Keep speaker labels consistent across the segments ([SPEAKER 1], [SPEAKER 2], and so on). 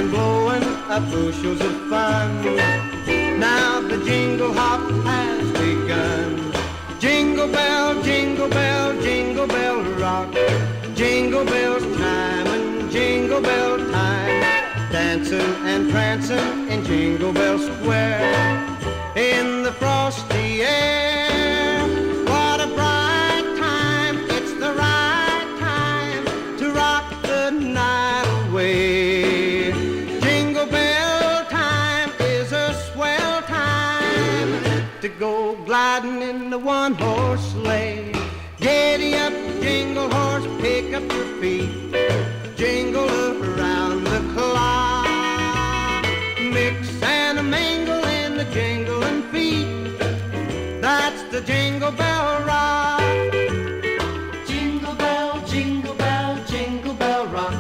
[SPEAKER 1] and blowing up bushels of fun. Now the jingle hop has begun. Jingle bell, jingle bell, jingle bell rock. Jingle bells time and jingle bell time. Dancing and prancing in Jingle Bell Square. In the frosty air, what a bright time. It's the right time to rock the night away. Jingle bell time is a swell time to go gliding in the one-horse sleigh. Giddy up, jingle horse, pick up your feet. Jingle around the clock. Mix and a mingle in the jingling feet. That's the Jingle Bell Rock. Jingle bell, jingle bell, jingle bell rock.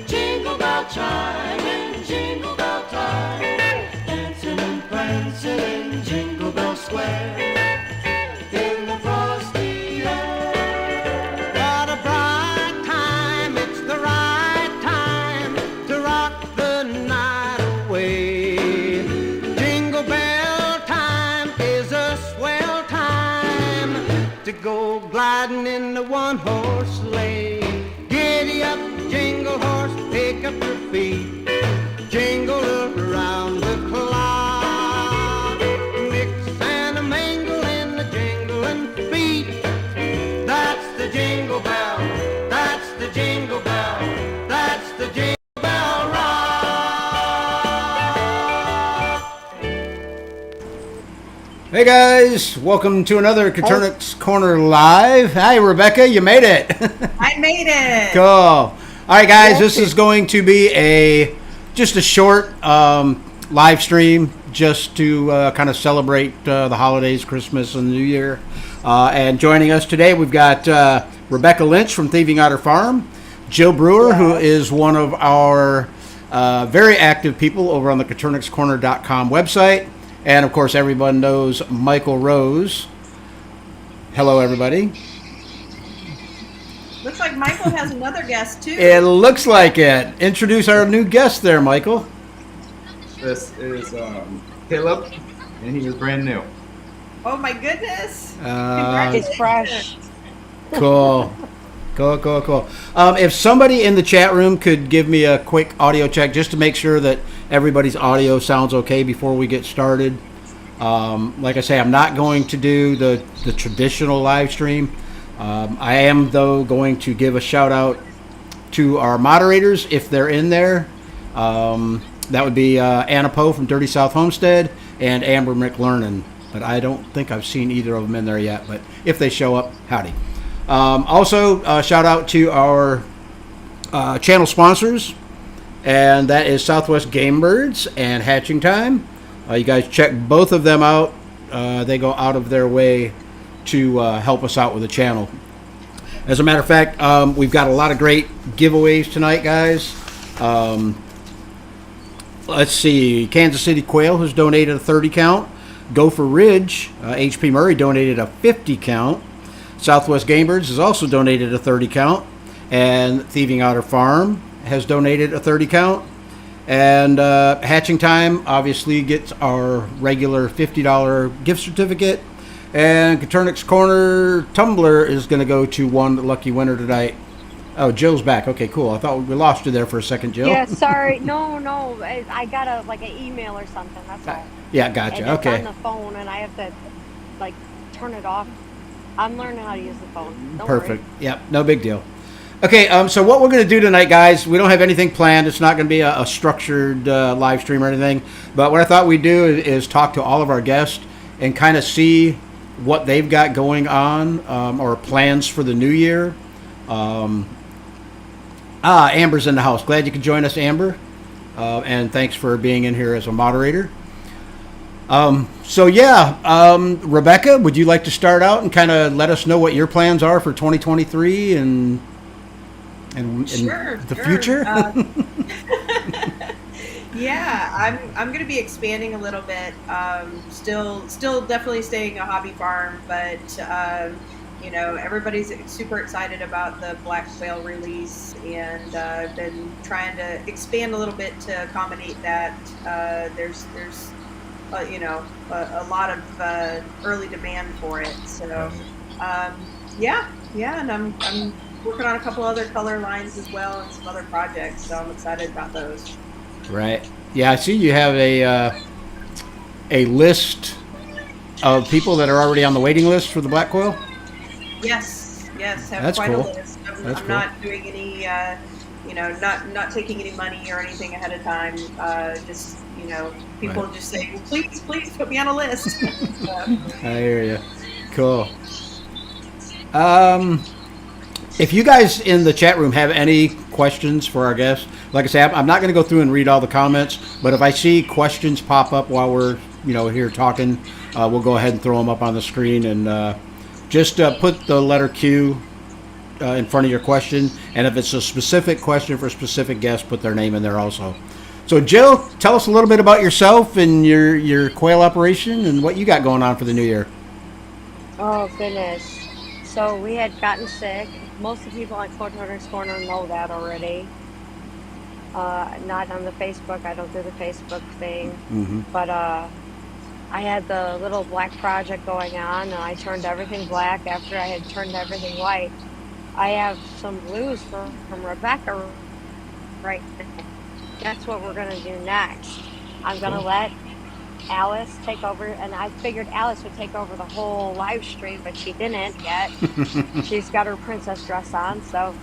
[SPEAKER 1] Jingle bell chime and jingle bell time. Dancing and prancing in Jingle Bell Square. In the frosty air. What a bright time, it's the right time to rock the night away. Jingle bell time is a swell time to go gliding in the one-horse sleigh. Giddy up, jingle horse, pick up your feet. Jingle around the clock. Mix and a mingle in the jingling feet. That's the jingle bell. That's the jingle bell. That's the jingle bell rock.
[SPEAKER 2] Hey guys, welcome to another Coturnix Corner Live. Hi Rebecca, you made it.
[SPEAKER 3] I made it.
[SPEAKER 2] Cool. All right guys, this is going to be just a short live stream just to kind of celebrate the holidays, Christmas and New Year. And joining us today, we've got Rebecca Lynch from Thieving Otter Farm, Jill Brewer, who is one of our very active people over on the CoturnixCorner.com website. And, of course, everyone knows Michael Rose. Hello, everybody.
[SPEAKER 3] Looks like Michael has another guest, too.
[SPEAKER 2] It looks like it. Introduce our new guest there, Michael.
[SPEAKER 4] This is Caleb, and he is brand new.
[SPEAKER 3] Oh, my goodness.
[SPEAKER 5] It's fresh.
[SPEAKER 2] Cool. Cool. If somebody in the chat room could give me a quick audio check just to make sure that everybody's audio sounds okay before we get started. Like I say, I'm not going to do the traditional live stream. I am, though, going to give a shout out to our moderators if they're in there. That would be Anna Poe from Dirty South Homestead and Amber McLernan. But I don't think I've seen either of them in there yet. But if they show up, howdy. Also, shout out to our channel sponsors, and that is Southwest Game Birds and Hatching Time. You guys check both of them out. They go out of their way to help us out with the channel. As a matter of fact, we've got a lot of great giveaways tonight, guys. Let's see. Kansas City Quail has donated a 30 count. Gopher Ridge, H.P. Murray donated a 50 count. Southwest Game Birds has also donated a 30 count. And Thieving Otter Farm has donated a 30 count. And Hatching Time obviously gets our regular $50 gift certificate. And Coturnix Corner Tumbler is going to go to one lucky winner tonight. Oh, Jill's back. Okay, cool. I thought we lost you there for a second, Jill.
[SPEAKER 5] Yeah, sorry. No. I got an email or something. That's all.
[SPEAKER 2] Yeah, gotcha.
[SPEAKER 5] And
[SPEAKER 2] Okay.
[SPEAKER 5] it's on the phone, and I have to, turn it off. I'm learning how to use the phone. Don't
[SPEAKER 2] Perfect. Yep, no big deal. Okay, so what we're going to do tonight, guys, we don't have anything planned. It's not going to be a structured live stream or anything. But what I thought we'd do is talk to all of our guests and kind of see what they've got going on or plans for the new year. Amber's in the house. Glad you could join us, Amber. And thanks for being in here as a moderator. Rebecca, would you like to start out and kind of let us know what your plans are for 2023 and the future?
[SPEAKER 3] Yeah, I'm going to be expanding a little bit. Still definitely staying a hobby farm, but you know, everybody's super excited about the black whale release, and I've been trying to expand a little bit to accommodate that. There's you know, a lot of early demand for it. So, yeah, and I'm working on a couple other color lines as well and some other projects. So I'm excited about those.
[SPEAKER 2] Right. Yeah, I see you have a list of people that are already on the waiting list for the black coil.
[SPEAKER 3] Yes, have
[SPEAKER 2] That's
[SPEAKER 3] quite
[SPEAKER 2] cool.
[SPEAKER 3] a list.
[SPEAKER 2] That's
[SPEAKER 3] I'm
[SPEAKER 2] cool.
[SPEAKER 3] not doing any, you know, not taking any money or anything ahead of time. Just, you know, people
[SPEAKER 2] Right.
[SPEAKER 3] just say, well, please put me on a list. So,
[SPEAKER 2] I hear you. Cool. Um, if you guys in the chat room have any questions for our guests, like I say, I'm not going to go through and read all the comments, but if I see questions pop up while we're here talking, we'll go ahead and throw them up on the screen and just put the letter Q in front of your question, and if it's a specific question for a specific guest, put their name in there also. So, Jill, tell us a little bit about yourself and your quail operation and what you got going on for the new year.
[SPEAKER 5] Oh goodness. So we had gotten sick. Most of the people on Coturnix Corner know that already. Not on the Facebook. I don't do the Facebook thing.
[SPEAKER 2] Mm-hmm.
[SPEAKER 5] But I had the little black project going on, and I turned everything black after I had turned everything white. I have some blues from Rebecca right now. That's what we're going to do next. I'm going to let Alice take over, and I figured Alice would take over the whole live stream, but she didn't yet. She's got her princess dress on, so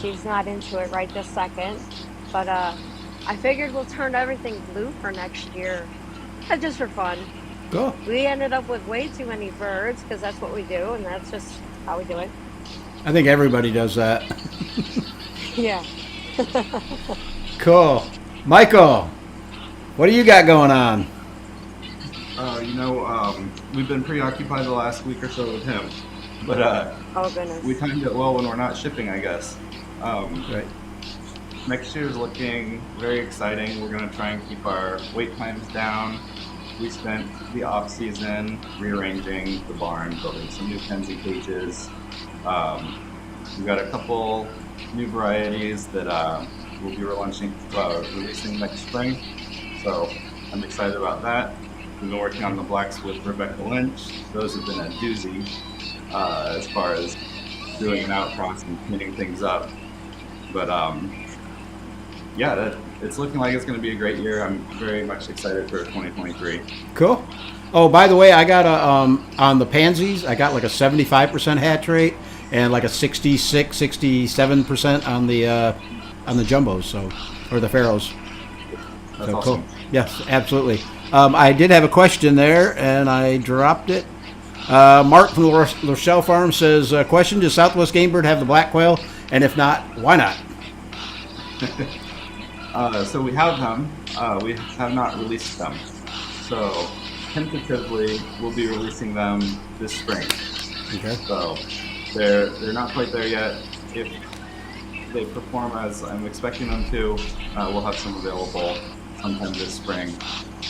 [SPEAKER 5] she's not into it right this second. But I figured we'll turn everything blue for next year, just for fun.
[SPEAKER 2] Cool.
[SPEAKER 5] We ended up with way too many birds because that's what we do, and that's just how we do it.
[SPEAKER 2] I think everybody does that.
[SPEAKER 5] Yeah.
[SPEAKER 2] Cool. Michael, what do you got going on?
[SPEAKER 4] We've been preoccupied the last week or so with him, but
[SPEAKER 5] Oh goodness.
[SPEAKER 4] we timed it well when we're not shipping, I guess.
[SPEAKER 2] Right.
[SPEAKER 4] Next year is looking very exciting. We're going to try and keep our wait times down. We spent the off season rearranging the barn, building some new pens and cages. We've got a couple new varieties that we'll be releasing next spring. So I'm excited about that. We've been working on the blacks with Rebecca Lynch. Those have been a doozy as far as doing an outcross and cleaning things up. But it's looking like it's going to be a great year. I'm very much excited for 2023.
[SPEAKER 2] Cool. Oh, by the way, I got on the pansies, I got like a 75% hatch rate and like a 66, 67% on the jumbos, so, or the pharaohs.
[SPEAKER 4] That's
[SPEAKER 2] So
[SPEAKER 4] awesome.
[SPEAKER 2] cool. Yes, absolutely. I did have a question there, and I dropped it. Mark from the Rochelle Farm says, question, does Southwest Game Bird have the black quail? And if not, why not?
[SPEAKER 4] So we have them. We have not released them. So tentatively, we'll be releasing them this spring.
[SPEAKER 2] Okay.
[SPEAKER 4] So they're not quite there yet. If they perform as I'm expecting them to, we'll have some available sometime this spring.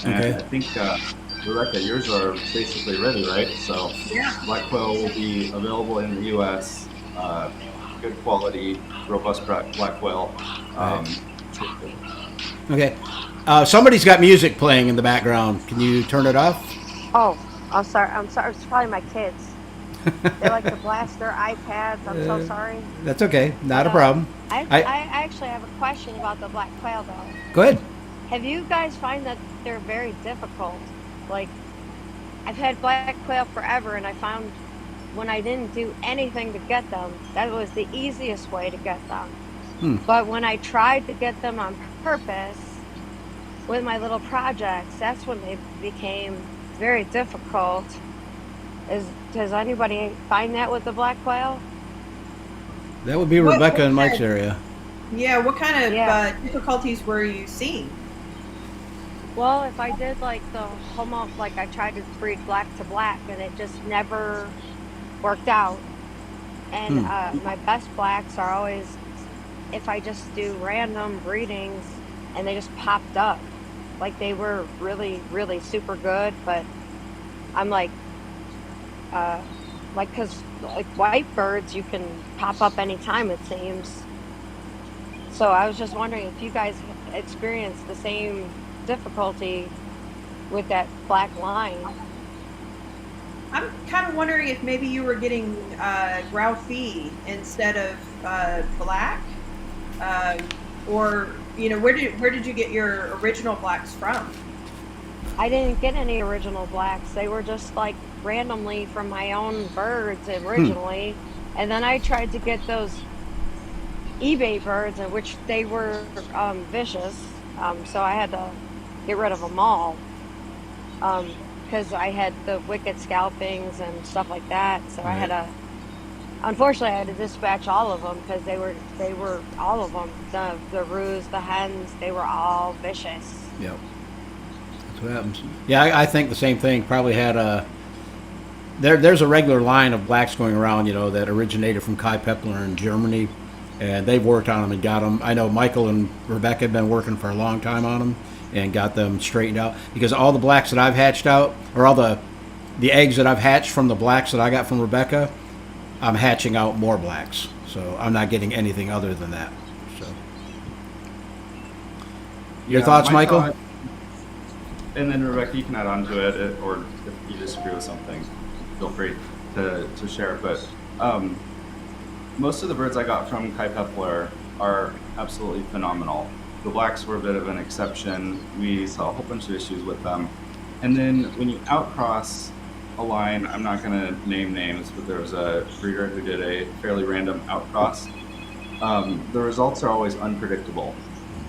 [SPEAKER 4] And
[SPEAKER 2] Okay.
[SPEAKER 4] I think, Rebecca, yours are basically ready, right? So
[SPEAKER 3] yeah.
[SPEAKER 4] black quail will be available in the U.S. Good quality, robust black quail.
[SPEAKER 2] Okay. Somebody's got music playing in the background. Can you turn it off?
[SPEAKER 5] Oh, I'm sorry. It's probably my kids. They like to blast their iPads. I'm so sorry.
[SPEAKER 2] That's okay. Not a
[SPEAKER 5] But,
[SPEAKER 2] problem.
[SPEAKER 5] I actually have a question about the black quail, though.
[SPEAKER 2] Go ahead.
[SPEAKER 5] Have you guys find that they're very difficult? Like, I've had black quail forever, and I found when I didn't do anything to get them, that was the easiest way to get them. But when I tried to get them on purpose with my little projects, that's when they became very difficult. Does anybody find that with the black quail?
[SPEAKER 2] That would be
[SPEAKER 3] What-
[SPEAKER 2] Rebecca
[SPEAKER 3] what
[SPEAKER 2] and Mike's
[SPEAKER 3] kind-
[SPEAKER 2] area.
[SPEAKER 3] Yeah, what kind of
[SPEAKER 5] Yeah.
[SPEAKER 3] difficulties were you seeing?
[SPEAKER 5] Well, if I did like the homo, like I tried to breed black to black, and it just never worked out. And my best blacks are always, if I just do random breedings, and they just popped up, like they were really, really super good. But I'm like, like, because like white birds, you can pop up anytime, it seems. So I was just wondering if you guys experienced the same difficulty with that black line.
[SPEAKER 3] I'm kind of wondering if maybe you were getting Ralphie instead of black, um, or where did you get your original blacks from?
[SPEAKER 5] I didn't get any original blacks. They were just like randomly from my own birds
[SPEAKER 2] Hmm.
[SPEAKER 5] originally. And then I tried to get those eBay birds, in which they were vicious. So I had to get rid of them all because I had the wicked scalpings and stuff like that. So I had
[SPEAKER 2] Right.
[SPEAKER 5] to, unfortunately, I had to dispatch all of them because they were all of them. The roos, the hens, they were all vicious.
[SPEAKER 2] Yep. That's what happens. Yeah, I think the same thing. Probably had a there's a regular line of blacks going around, that originated from Kai Pepler in Germany, and they've worked on them and got them. I know Michael and Rebecca have been working for a long time on them and got them straightened out because all the blacks that I've hatched out, or all the eggs that I've hatched from the blacks that I got from Rebecca, I'm hatching out more blacks. So I'm not getting anything other than that. So your
[SPEAKER 4] Yeah,
[SPEAKER 2] thoughts,
[SPEAKER 4] my
[SPEAKER 2] Michael?
[SPEAKER 4] thought, and then Rebecca, you can add on to it, or if you disagree with something, feel free to share. But most of the birds I got from Kai Pepler are absolutely phenomenal. The blacks were a bit of an exception. We saw a whole bunch of issues with them. And then when you outcross a line, I'm not going to name names, but there was a breeder who did a fairly random outcross. The results are always unpredictable.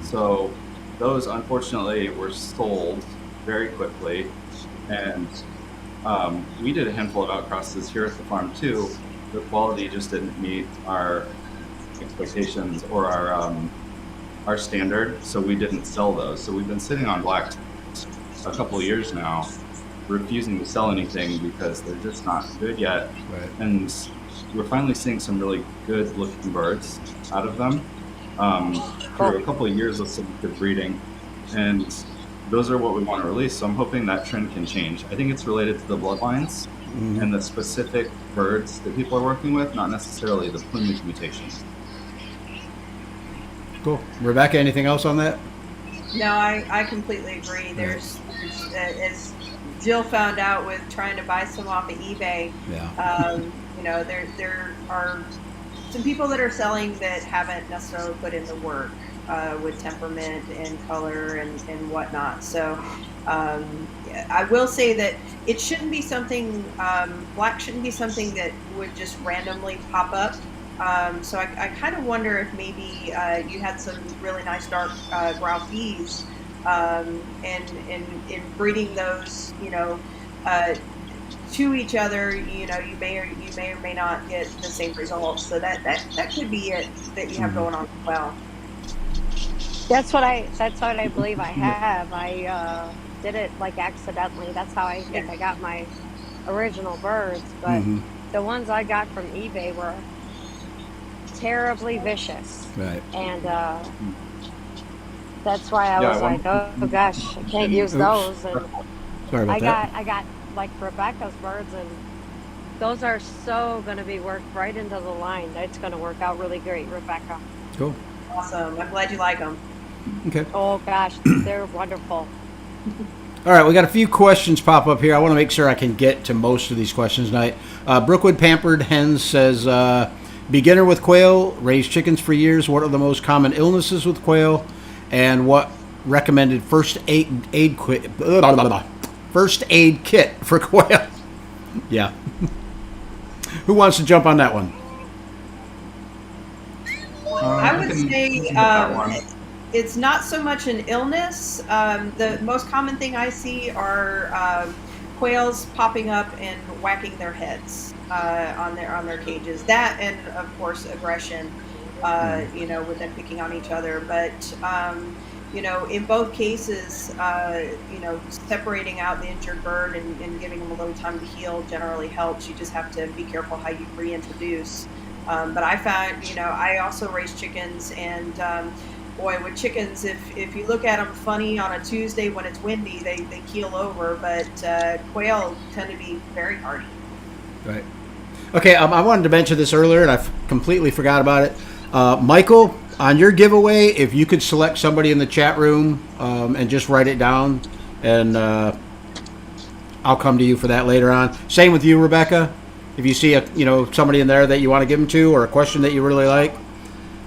[SPEAKER 4] So those, unfortunately, were sold very quickly. And we did a handful of outcrosses here at the farm too. The quality just didn't meet our expectations or our standard, so we didn't sell those. So we've been sitting on blacks a couple of years now, refusing to sell anything because they're just not good yet.
[SPEAKER 2] Right.
[SPEAKER 4] And we're finally seeing some really good looking birds out of them through a couple of years of some good breeding. And those are what we want to release. So I'm hoping that trend can change. I think it's related to the bloodlines and the specific birds that people are working with, not necessarily the plumage mutations.
[SPEAKER 2] Cool. Rebecca, anything else on that?
[SPEAKER 3] No, I completely agree. As Jill found out with trying to buy some off of eBay,
[SPEAKER 2] Yeah.
[SPEAKER 3] there are some people that are selling that haven't necessarily put in the work with temperament and color and whatnot. So I will say that it shouldn't be something, black shouldn't be something that would just randomly pop up. So I kind of wonder if maybe you had some really nice dark Ralphies, and in breeding those, to each other, you may or may not get the same results. So that could be it that you have going on as well.
[SPEAKER 5] That's what I believe I have. I did it like accidentally. That's how I think I got my original birds. But
[SPEAKER 2] Mm-hmm.
[SPEAKER 5] the ones I got from eBay were terribly vicious,
[SPEAKER 2] Right.
[SPEAKER 5] and that's why I
[SPEAKER 4] Yeah,
[SPEAKER 5] was like, oh gosh, I can't use those. And
[SPEAKER 2] Sorry about
[SPEAKER 5] I
[SPEAKER 2] that.
[SPEAKER 5] got like Rebecca's birds, and those are so going to be worked right into the line. It's going to work out really great, Rebecca.
[SPEAKER 2] Cool.
[SPEAKER 3] Awesome. I'm glad you like them.
[SPEAKER 2] Okay.
[SPEAKER 5] Oh gosh, they're wonderful.
[SPEAKER 2] All right, we got a few questions pop up here. I want to make sure I can get to most of these questions tonight. Brookwood Pampered Hens says, beginner with quail, raised chickens for years. What are the most common illnesses with quail? And what recommended first aid kit for quail? Yeah. Who wants to jump on that one?
[SPEAKER 3] I would
[SPEAKER 4] can
[SPEAKER 3] say
[SPEAKER 4] take that one.
[SPEAKER 3] it's not so much an illness. The most common thing I see are quails popping up and whacking their heads on their cages. That, and of course aggression. With them picking on each other. But in both cases, separating out the injured bird and giving them a little time to heal generally helps. You just have to be careful how you reintroduce. But I found, I also raise chickens, and boy, with chickens, if you look at them funny on a Tuesday when it's windy, they keel over. But quail tend to be very hardy.
[SPEAKER 2] Right. Okay, I wanted to mention this earlier, and I completely forgot about it. Michael, on your giveaway, if you could select somebody in the chat room and just write it down, and I'll come to you for that later on. Same with you, Rebecca. If you see somebody in there that you want to give them to, or a question that you really like,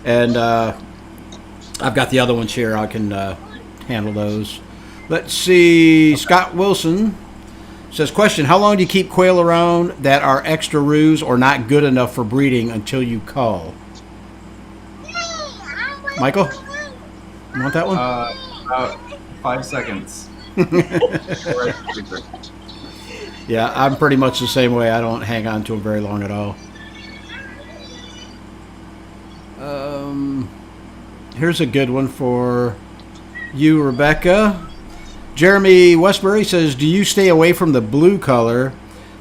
[SPEAKER 2] and I've got the other ones here. I can handle those. Let's see. Scott Wilson says, question, how long do you keep quail around that are extra roos or not good enough for breeding until you cull? Michael? You want that one?
[SPEAKER 4] About 5 seconds.
[SPEAKER 2] Yeah, I'm pretty much the same way. I don't hang on to them very long at all. Here's a good one for you, Rebecca. Jeremy Westbury says, do you stay away from the blue color?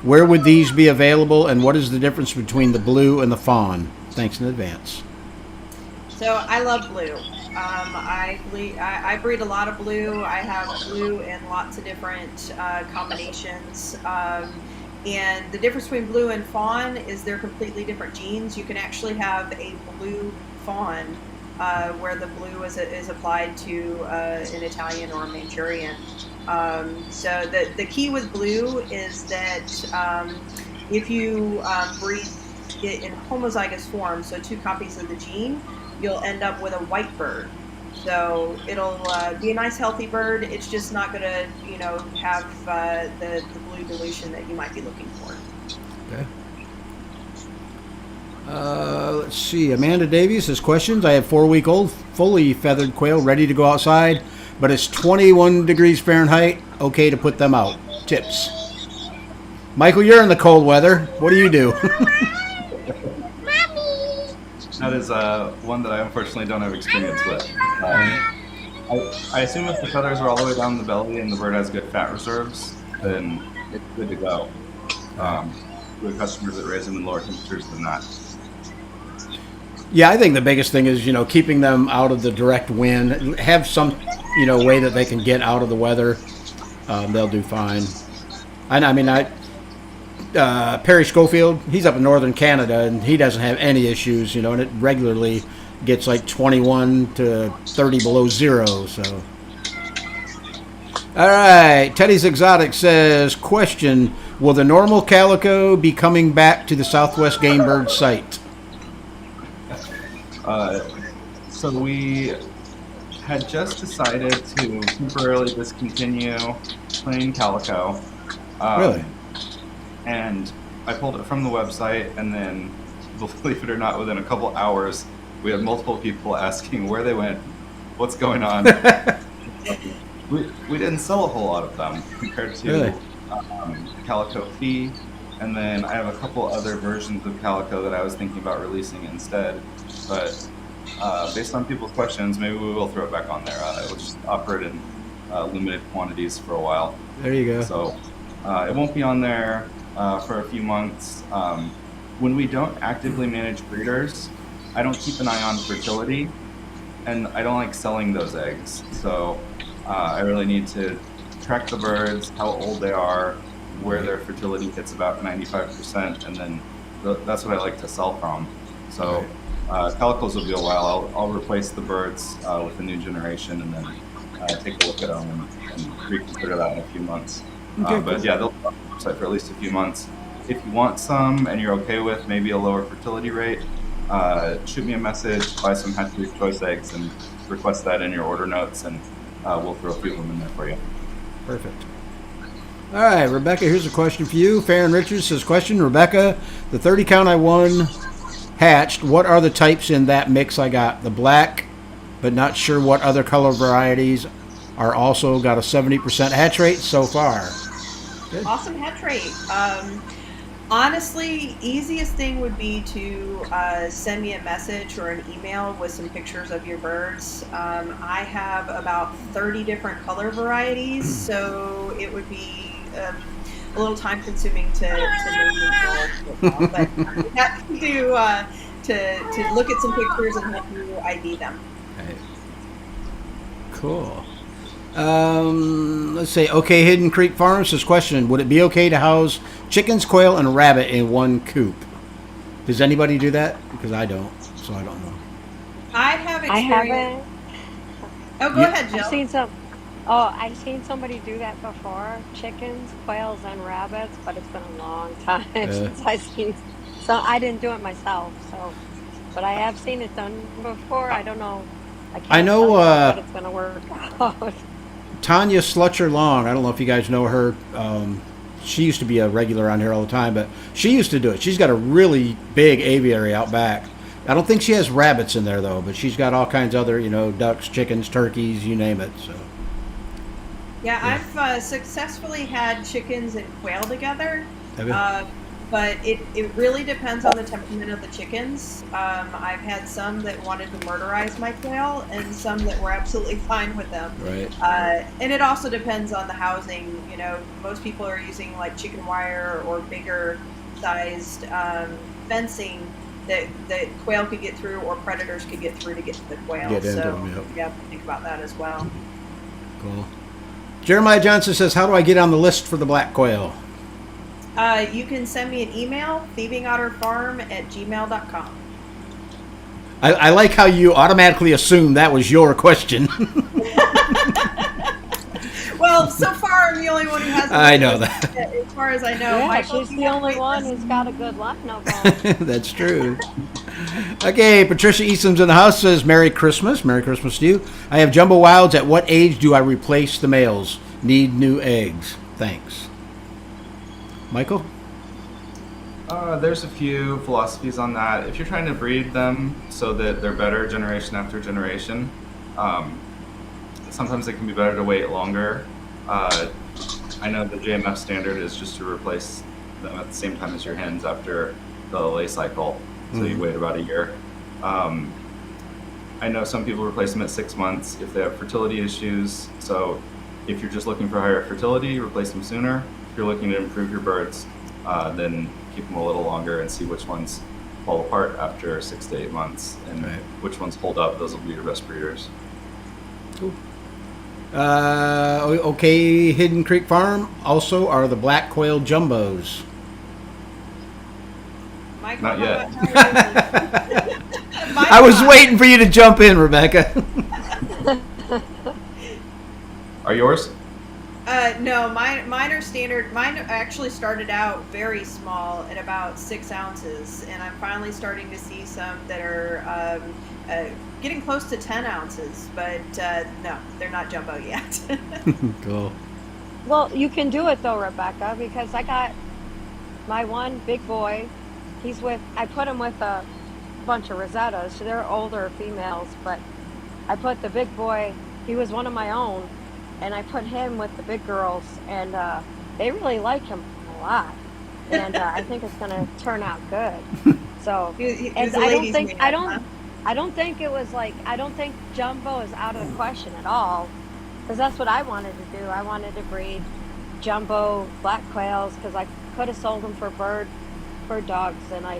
[SPEAKER 2] Where would these be available, and what is the difference between the blue and the fawn? Thanks in advance.
[SPEAKER 3] So I love blue. I breed a lot of blue. I have blue in lots of different combinations. And the difference between blue and fawn is they're completely different genes. You can actually have a blue fawn where the blue is applied to an Italian or a Manchurian. So the key with blue is that if you breed it in homozygous form, so 2 copies of the gene, you'll end up with a white bird. So it'll be a nice healthy bird. It's just not going to, have the blue dilution that you might be looking for.
[SPEAKER 2] Okay. Let's see. Amanda Davies has questions. I have 4-week-old fully feathered quail ready to go outside, but it's 21 degrees Fahrenheit. Okay to put them out. Tips. Michael, you're in the cold weather. What do you do?
[SPEAKER 4] That is one that I unfortunately don't have experience with. I assume if the feathers are all the way down the belly and the bird has good fat reserves, then it's good to go. With customers that raise them in lower temperatures than that.
[SPEAKER 2] Yeah, I think the biggest thing is, keeping them out of the direct wind. Have some, way that they can get out of the weather. They'll do fine. Perry Schofield, he's up in northern Canada, and he doesn't have any issues, and it regularly gets like 21 to 30 below zero, so. All right, Teddy's Exotic says, question, will the normal calico be coming back to the Southwest Game Bird site?
[SPEAKER 4] So we had just decided to temporarily discontinue plain calico.
[SPEAKER 2] Really?
[SPEAKER 4] And I pulled it from the website, and then, believe it or not, within a couple hours, we had multiple people asking where they went, what's going on. we didn't sell a whole lot of them compared to
[SPEAKER 2] Really?
[SPEAKER 4] Calico Fee, and then I have a couple other versions of Calico that I was thinking about releasing instead. But based on people's questions, maybe we will throw it back on there. We'll just offer it in limited quantities for a while.
[SPEAKER 2] There you go.
[SPEAKER 4] So it won't be on there for a few months. When we don't actively manage breeders, I don't keep an eye on fertility, and I don't like selling those eggs. So I really need to track the birds, how old they are, where their fertility hits about 95%, and then that's what I like to sell from. So calicos will be a while. I'll replace the birds with a new generation, and then take a look at them and reconsider that in a few months.
[SPEAKER 2] Okay,
[SPEAKER 4] But
[SPEAKER 2] cool.
[SPEAKER 4] yeah, they'll be on the website for at least a few months. If you want some and you're okay with maybe a lower fertility rate, shoot me a message, buy some Hatchery Choice eggs, and request that in your order notes, and we'll throw a few of them in there for you.
[SPEAKER 2] Perfect. All right, Rebecca, here's a question for you. Farron Richards says, question, Rebecca, the 30 count I won hatched, what are the types in that mix I got? The black, but not sure what other color varieties are also got a 70% hatch rate so far. Good.
[SPEAKER 3] Awesome hatch rate. Honestly, easiest thing would be to send me a message or an email with some pictures of your birds. I have about 30 different color varieties, so it would be a little time consuming to name them all. But I'm happy to look at some pictures and help you ID them.
[SPEAKER 2] Right. Cool. Let's say, Hidden Creek Farms says, question, would it be okay to house chickens, quail, and rabbit in one coop? Does anybody do that? Because I don't, so I don't know.
[SPEAKER 3] I have
[SPEAKER 5] I
[SPEAKER 3] experience.
[SPEAKER 5] haven't.
[SPEAKER 3] Oh, go
[SPEAKER 2] You-
[SPEAKER 3] ahead, Jill.
[SPEAKER 5] I've seen some. Oh, I've seen somebody do that before. Chickens, quails, and rabbits, but it's been a long time since I've seen. So I didn't do it myself. So, but I have seen it done before. I don't know. I
[SPEAKER 2] I
[SPEAKER 5] can't tell
[SPEAKER 2] know
[SPEAKER 5] you how good it's gonna work out.
[SPEAKER 2] Tanya Slutcher Long. I don't know if you guys know her. She used to be a regular on here all the time, but she used to do it. She's got a really big aviary out back. I don't think she has rabbits in there though, but she's got all kinds of other, ducks, chickens, turkeys, you name it. So
[SPEAKER 3] Yeah, I've successfully had chickens and quail together.
[SPEAKER 2] Have you?
[SPEAKER 3] But it really depends on the temperament of the chickens. I've had some that wanted to murderize my quail and some that were absolutely fine with them.
[SPEAKER 2] Right.
[SPEAKER 3] And it also depends on the housing. Most people are using like chicken wire or bigger sized fencing that quail could get through or predators could get through to get to the quail.
[SPEAKER 2] Get into
[SPEAKER 3] So
[SPEAKER 2] them, yep.
[SPEAKER 3] you have to think about that as well.
[SPEAKER 2] Cool. Jeremiah Johnson says, "How do I get on the list for the black quail?"
[SPEAKER 3] You can send me an email, thievingotterfarm@gmail.com.
[SPEAKER 2] I like how you automatically assume that was your question.
[SPEAKER 3] Well, so far I'm the only one who has.
[SPEAKER 2] I know that.
[SPEAKER 3] As far as I know,
[SPEAKER 5] Yeah,
[SPEAKER 3] Michael,
[SPEAKER 5] she's
[SPEAKER 3] you
[SPEAKER 5] the
[SPEAKER 3] have
[SPEAKER 5] only
[SPEAKER 3] to
[SPEAKER 5] one
[SPEAKER 3] wait
[SPEAKER 5] who's got a good lineup going.
[SPEAKER 2] That's true. Okay, Patricia Easton's in the house says, "Merry Christmas. Merry Christmas to you. I have jumbo wilds. At what age do I replace the males? Need new eggs. Thanks." Michael?
[SPEAKER 4] There's a few philosophies on that. If you're trying to breed them so that they're better generation after generation, sometimes it can be better to wait longer. I know the JMF standard is just to replace them at the same time as your hens after the lay cycle, so you wait about a year. I know some people replace them at 6 months if they have fertility issues. So if you're just looking for higher fertility, replace them sooner. If you're looking to improve your birds, then keep them a little longer and see which ones fall apart after 6 to 8 months, and
[SPEAKER 2] Right.
[SPEAKER 4] which ones hold up. Those will be your best breeders.
[SPEAKER 2] Cool. Okay, Hidden Creek Farm also are the black quail jumbos.
[SPEAKER 3] Michael,
[SPEAKER 4] Not yet.
[SPEAKER 2] I was waiting for you to jump in, Rebecca.
[SPEAKER 4] Are yours?
[SPEAKER 3] No, mine are standard. Mine actually started out very small at about 6 ounces, and I'm finally starting to see some that are getting close to 10 ounces. But no, they're not jumbo yet.
[SPEAKER 2] Cool.
[SPEAKER 5] Well, you can do it though, Rebecca, because I got my one big boy. I put him with a bunch of Rosettas. So they're older females, but I put the big boy, he was one of my own, and I put him with the big girls, and they really like him a lot. And I think it's going to turn out good. So,
[SPEAKER 3] He
[SPEAKER 5] and
[SPEAKER 3] was a
[SPEAKER 5] I don't
[SPEAKER 3] ladies'
[SPEAKER 5] think,
[SPEAKER 3] man,
[SPEAKER 5] I
[SPEAKER 3] huh?
[SPEAKER 5] don't think it was like, I don't think jumbo is out of the question at all, because that's what I wanted to do. I wanted to breed jumbo black quails because I could have sold them for bird dogs, and I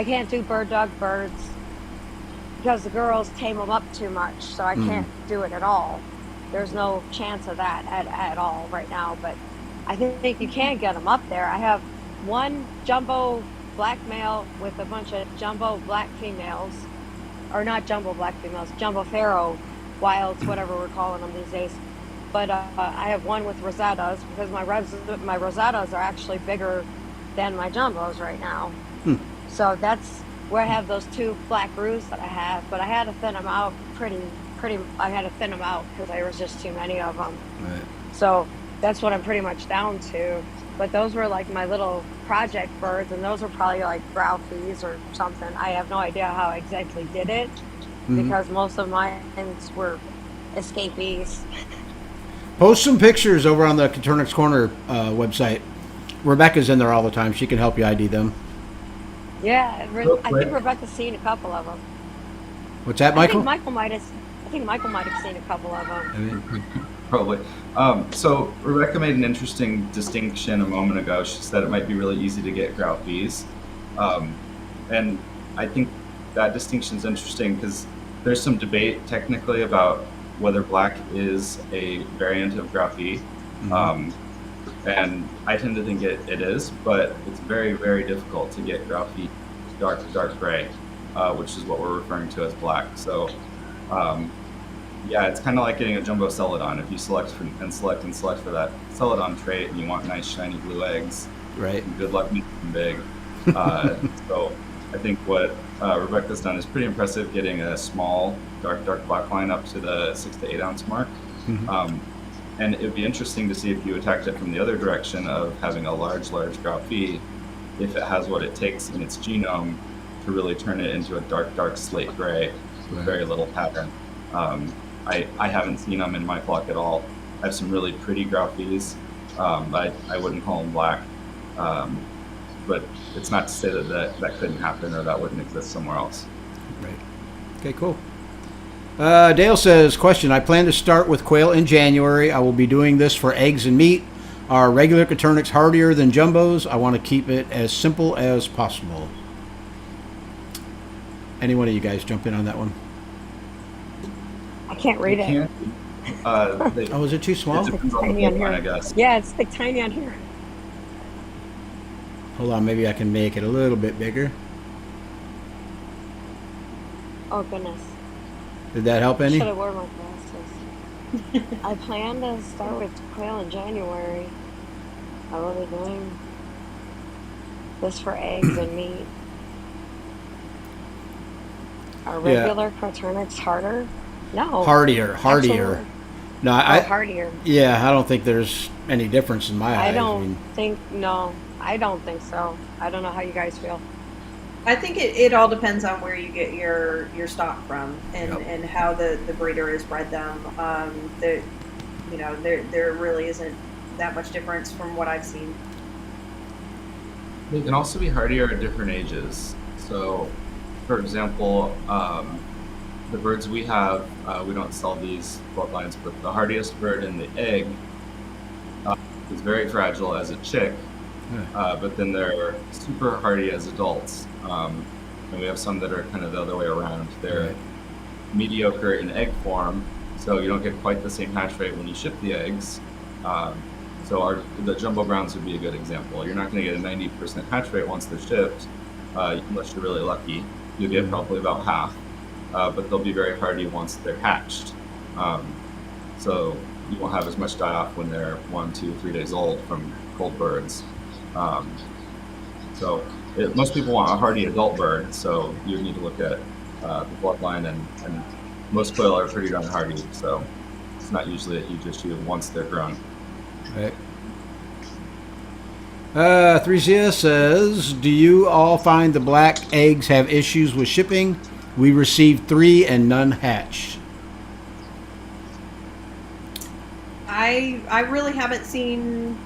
[SPEAKER 5] can't do bird dog birds because the girls tame them up too much, so I can't do it at all. There's no chance of that at all right now, but I think you can get them up there. I have one jumbo black male with a bunch of jumbo black females, or not jumbo black females, jumbo pharaoh wilds, whatever we're calling them these days. But I have one with Rosettas because my Rosettas are actually bigger than my jumbos right now. So that's where I have those 2 black roos that I have. But I had to thin them out I had to thin them out because there was just too many of them.
[SPEAKER 2] Right.
[SPEAKER 5] So that's what I'm pretty much down to. But those were like my little project birds, and those were probably like Ralphie's or something. I have no idea how I exactly did it because most of mine were escapees.
[SPEAKER 2] Post some pictures over on the Coturnix Corner website. Rebecca's in there all the time. She can help you ID them.
[SPEAKER 5] Yeah,
[SPEAKER 4] Real
[SPEAKER 5] I
[SPEAKER 4] quick.
[SPEAKER 5] think Rebecca's seen a couple of them.
[SPEAKER 2] What's that, Michael?
[SPEAKER 5] I think Michael might have seen a couple of them.
[SPEAKER 4] Probably. So Rebecca made an interesting distinction a moment ago. She said it might be really easy to get grout bees. And I think that distinction is interesting because there's some debate technically about whether black is a variant of grout bee. And I tend to think it is, but it's very, very difficult to get grout bee dark gray, which is what we're referring to as black. So, yeah, it's kind of like getting a jumbo celadon. If you select for that celadon trait and you want nice shiny blue eggs,
[SPEAKER 2] Right.
[SPEAKER 4] good luck making them big. So I think what Rebecca's done is pretty impressive, getting a small dark black line up to the 6 to 8 ounce mark. And it would be interesting to see if you attacked it from the other direction of having a large Graphy, if it has what it takes in its genome to really turn it into a dark slate gray with very little pattern. I haven't seen them in my flock at all. I have some really pretty Graphies, but I wouldn't call them black. But it's not to say that couldn't happen or that wouldn't exist somewhere else.
[SPEAKER 2] Right. Okay, cool. Dale says, question, I plan to start with quail in January. I will be doing this for eggs and meat. Are regular Coturnix hardier than jumbos? I want to keep it as simple as possible. Any one of you guys jump in on that one?
[SPEAKER 5] I can't read it.
[SPEAKER 2] Oh, is it too small?
[SPEAKER 4] It depends on the
[SPEAKER 5] Tiny on
[SPEAKER 4] bolt line, I
[SPEAKER 5] here.
[SPEAKER 4] guess.
[SPEAKER 5] Yeah, it's like tiny on here.
[SPEAKER 2] Hold on, maybe I can make it a little bit bigger.
[SPEAKER 5] Oh goodness.
[SPEAKER 2] Did that help any?
[SPEAKER 5] Should have worn my glasses. I plan to start with quail in January. I will be doing this for eggs and meat. Are
[SPEAKER 2] Yeah.
[SPEAKER 5] regular Coturnix harder? No.
[SPEAKER 2] Hardier.
[SPEAKER 5] Absolutely.
[SPEAKER 2] No,
[SPEAKER 5] Hardier.
[SPEAKER 2] Yeah, I don't think there's any difference in my eyes.
[SPEAKER 5] I don't think so. I don't know how you guys feel.
[SPEAKER 3] I think it all depends on where you get your stock from and,
[SPEAKER 2] Yep.
[SPEAKER 3] and how the breeder has bred them. There really isn't that much difference from what I've seen.
[SPEAKER 4] They can also be hardier at different ages. So, for example, the birds we have, we don't sell these bloodlines, but the hardiest bird in the egg is very fragile as a chick, but then they're super hardy as adults. And we have some that are kind of the other way around. They're mediocre in egg form, so you don't get quite the same hatch rate when you ship the eggs. So the jumbo browns would be a good example. You're not going to get a 90% hatch rate once they're shipped, unless you're really lucky. You'll get probably about half, but they'll be very hardy once they're hatched. So you won't have as much die-off when they're 1, 2, 3 days old from cold birds. Most people want a hardy adult bird, so you need to look at the bloodline, and most quail are pretty darn hardy, so it's not usually a huge issue once they're grown.
[SPEAKER 2] Right. 3Zia says, do you all find the black eggs have issues with shipping? We received 3 and none hatched.
[SPEAKER 3] I really haven't seen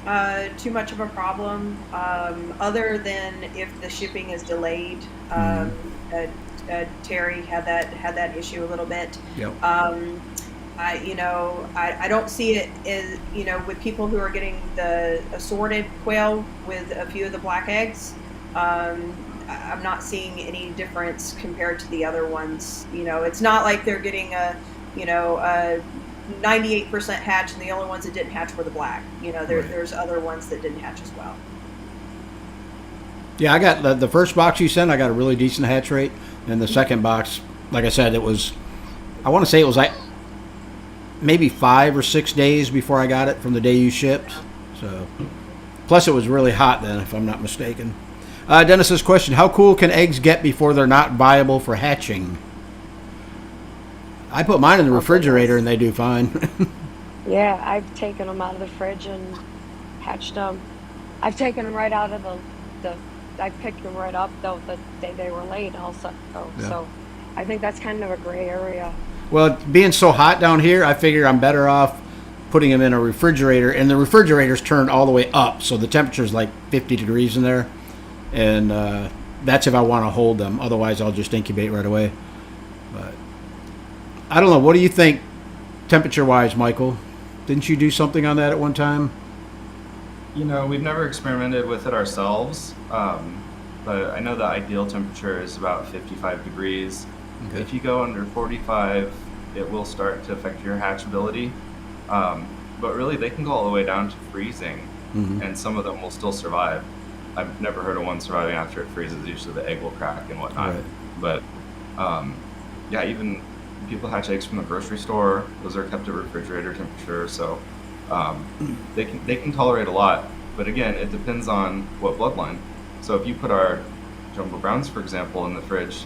[SPEAKER 3] too much of a problem, other than if the shipping is delayed. Terry had that issue a little bit.
[SPEAKER 2] Yep.
[SPEAKER 3] I don't see it as, with people who are getting the assorted quail with a few of the black eggs. I'm not seeing any difference compared to the other ones. It's not like they're getting a 98% hatch, and the only ones that didn't hatch were the black. There's other ones that didn't hatch as well.
[SPEAKER 2] Yeah, I got the first box you sent, I got a really decent hatch rate. And the second box, like I said, I want to say it was like maybe 5 or 6 days before I got it from the day you shipped. So, plus it was really hot then, if I'm not mistaken. Dennis's question, how cool can eggs get before they're not viable for hatching? I put mine in the refrigerator and they do fine.
[SPEAKER 5] Yeah, I've taken them out of the fridge and hatched them. I've taken them right out of I picked them right up though the day they were laid also.
[SPEAKER 2] Yeah.
[SPEAKER 5] So I think that's kind of a gray area.
[SPEAKER 2] Well, being so hot down here, I figure I'm better off putting them in a refrigerator. And the refrigerator's turned all the way up, so the temperature's like 50 degrees in there. And that's if I want to hold them. Otherwise, I'll just incubate right away. But I don't know. What do you think temperature-wise, Michael? Didn't you do something on that at one time?
[SPEAKER 4] We've never experimented with it ourselves, but I know the ideal temperature is about 55 degrees.
[SPEAKER 2] Okay.
[SPEAKER 4] If you go under 45, it will start to affect your hatchability. But really, they can go all the way down to freezing, and some of them will still survive. I've never heard of one surviving after it freezes. Usually the egg will crack and whatnot.
[SPEAKER 2] Right.
[SPEAKER 4] But yeah, even people hatch eggs from the grocery store. Those are kept at refrigerator temperature, so they can tolerate a lot. But again, it depends on what bloodline. So if you put our jumbo browns, for example, in the fridge,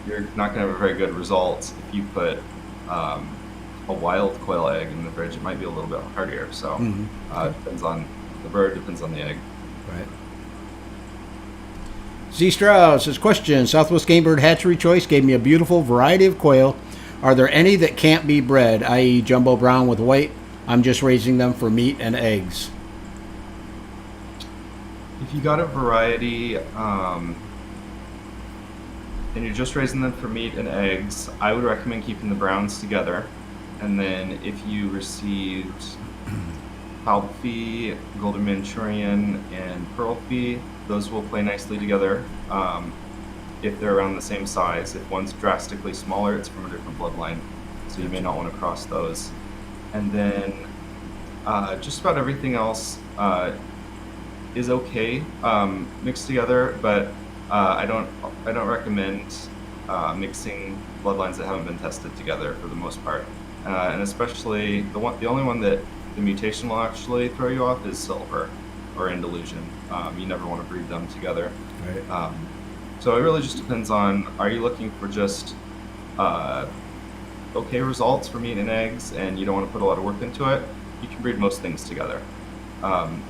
[SPEAKER 4] you're not going to have a very good result. If you put a wild quail egg in the fridge, it might be a little bit hardier. So it depends on the bird, depends on the egg.
[SPEAKER 2] Right. Z Strauss says, question, Southwest Game Bird Hatchery Choice gave me a beautiful variety of quail. Are there any that can't be bred, i.e. jumbo brown with white? I'm just raising them for meat and eggs.
[SPEAKER 4] If you got a variety and you're just raising them for meat and eggs, I would recommend keeping the browns together. And then if you received Palpy, Golden Manchurian, and Pearl Fee, those will play nicely together if they're around the same size. If one's drastically smaller, it's from a different bloodline, so you may not want to cross those. And then just about everything else is okay mixed together, but I don't recommend mixing bloodlines that haven't been tested together for the most part. And especially the only one that the mutation will actually throw you off is silver or Andalusian. You never want to breed them together.
[SPEAKER 2] Right.
[SPEAKER 4] So it really just depends on, are you looking for just okay results for meat and eggs and you don't want to put a lot of work into it? You can breed most things together.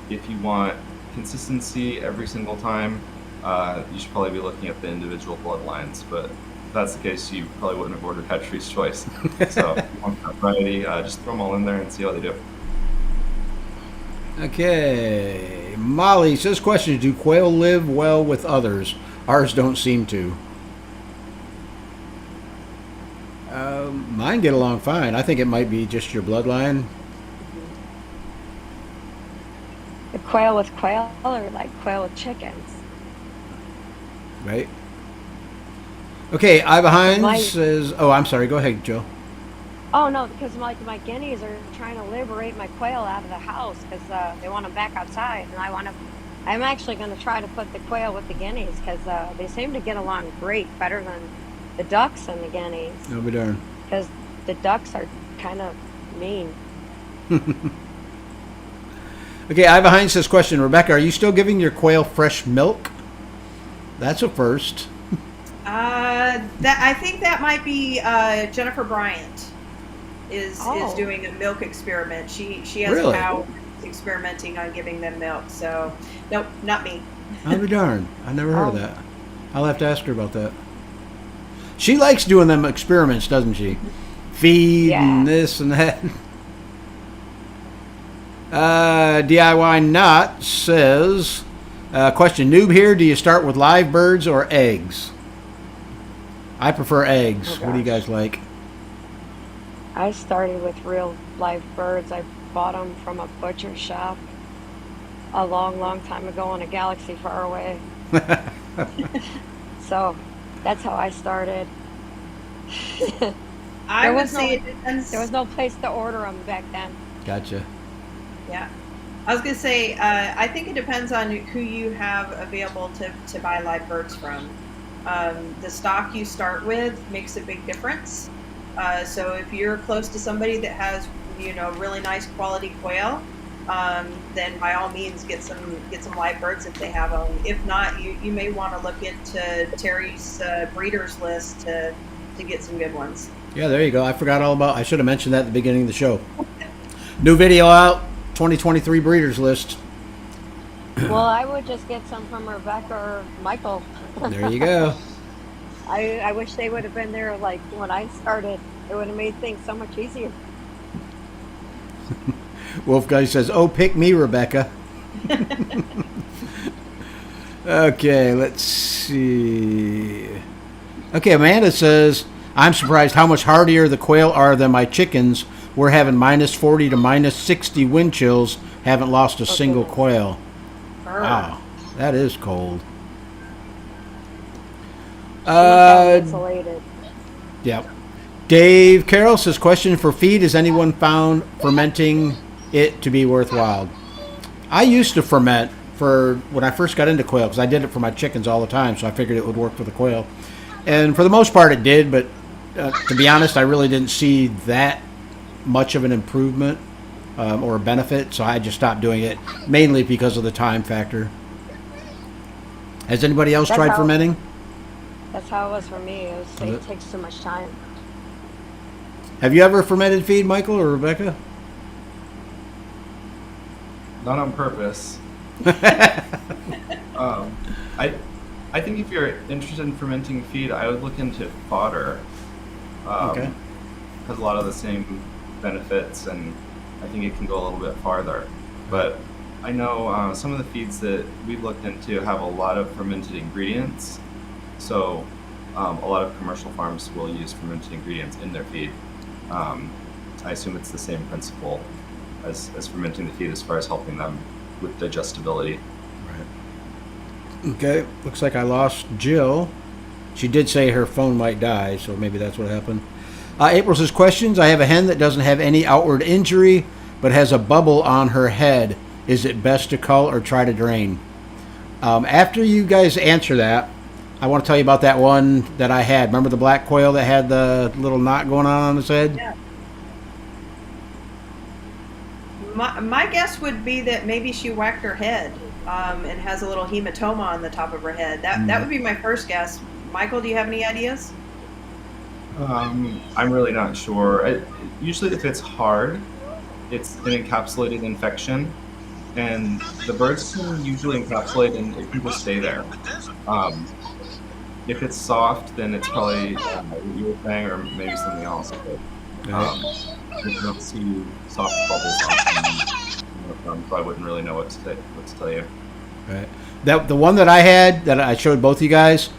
[SPEAKER 4] If you want consistency every single time, you should probably be looking at the individual bloodlines, but if that's the case, you probably wouldn't have ordered Hatchery's Choice. So if you want that variety, just throw them all in there and see how they do.
[SPEAKER 2] Okay. Molly says, question, do quail live well with others? Ours don't seem to. Mine get along fine. I think it might be just your bloodline.
[SPEAKER 5] The quail with quail or like quail with chickens?
[SPEAKER 2] Right. Okay, Iva Hines
[SPEAKER 5] My-
[SPEAKER 2] says, oh, I'm sorry. Go ahead, Joe.
[SPEAKER 5] Oh no, because my guineas are trying to liberate my quail out of the house because they want them back outside, and I'm actually going to try to put the quail with the guineas because they seem to get along great, better than the ducks and the guineas.
[SPEAKER 2] I'll be darned.
[SPEAKER 5] Because the ducks are kind of mean.
[SPEAKER 2] Okay, Iva Hines says, question, Rebecca, are you still giving your quail fresh milk? That's a first.
[SPEAKER 3] I think that might be Jennifer Bryant is doing a milk experiment. She has
[SPEAKER 2] Really?
[SPEAKER 3] cows experimenting on giving them milk. So nope, not me.
[SPEAKER 2] I'll be darned. I never heard of that. I'll have to ask her about that. She likes doing them experiments, doesn't she? Feed and this and that. DIY Not says, question, noob here, do you start with live birds or eggs? I prefer eggs.
[SPEAKER 5] Oh,
[SPEAKER 2] what do you guys like?
[SPEAKER 5] I started with real live birds. I bought them from a butcher shop a long, long time ago in a galaxy far away. So that's how I started.
[SPEAKER 3] I would say it depends.
[SPEAKER 5] There was no place to order them back then.
[SPEAKER 2] Gotcha.
[SPEAKER 3] Yeah. I was going to say, I think it depends on who you have available to buy live birds from. The stock you start with makes a big difference. So if you're close to somebody that has, really nice quality quail, then by all means get some live birds if they have them. If not, you may want to look into Terry's breeders list to get some good ones.
[SPEAKER 2] Yeah, there you go. I forgot all about, I should have mentioned that at the beginning of the show. New video out, 2023 breeders list.
[SPEAKER 5] Well, I would just get some from Rebecca or Michael.
[SPEAKER 2] There you go.
[SPEAKER 5] I wish they would have been there like when I started. It would have made things so much easier.
[SPEAKER 2] Wolf Guy says, oh, pick me, Rebecca. Okay, let's see. Okay, Amanda says, I'm surprised how much hardier the quail are than my chickens. We're having minus 40 to minus 60 wind chills. Haven't lost a single quail. Wow, that is cold.
[SPEAKER 5] Insulated.
[SPEAKER 2] Yep. Dave Carroll says, question for feed, has anyone found fermenting it to be worthwhile? I used to ferment for when I first got into quail, because I did it for my chickens all the time, so I figured it would work for the quail. And for the most part, it did, but to be honest, I really didn't see that much of an improvement or a benefit, so I just stopped doing it, mainly because of the time factor. Has anybody else tried fermenting?
[SPEAKER 5] That's how it was for me. It takes too much time.
[SPEAKER 2] Have you ever fermented feed, Michael or Rebecca?
[SPEAKER 4] Not on purpose. I think if you're interested in fermenting feed, I would look into fodder.
[SPEAKER 2] Okay.
[SPEAKER 4] Has a lot of the same benefits, and I think it can go a little bit farther. But I know some of the feeds that we've looked into have a lot of fermented ingredients. So a lot of commercial farms will use fermented ingredients in their feed. I assume it's the same principle as fermenting the feed as far as helping them with digestibility.
[SPEAKER 2] Right. Okay, looks like I lost Jill. She did say her phone might die, so maybe that's what happened. April says, questions. I have a hen that doesn't have any outward injury, but has a bubble on her head. Is it best to cull or try to drain? After you guys answer that, I want to tell you about that one that I had. Remember the black quail that had the little knot going on his head?
[SPEAKER 3] Yeah. My guess would be that maybe she whacked her head and has a little hematoma on the top of her head. That would be my first guess. Michael, do you have any ideas?
[SPEAKER 4] I'm really not sure. Usually if it's hard, it's an encapsulated infection, and the birds can usually encapsulate and it can just stay there. If it's soft, then it's probably what you were saying, or maybe something else. But, if you don't see soft bubbles on them, I wouldn't really know what to tell you.
[SPEAKER 2] Right. The one that I had that I showed both you guys,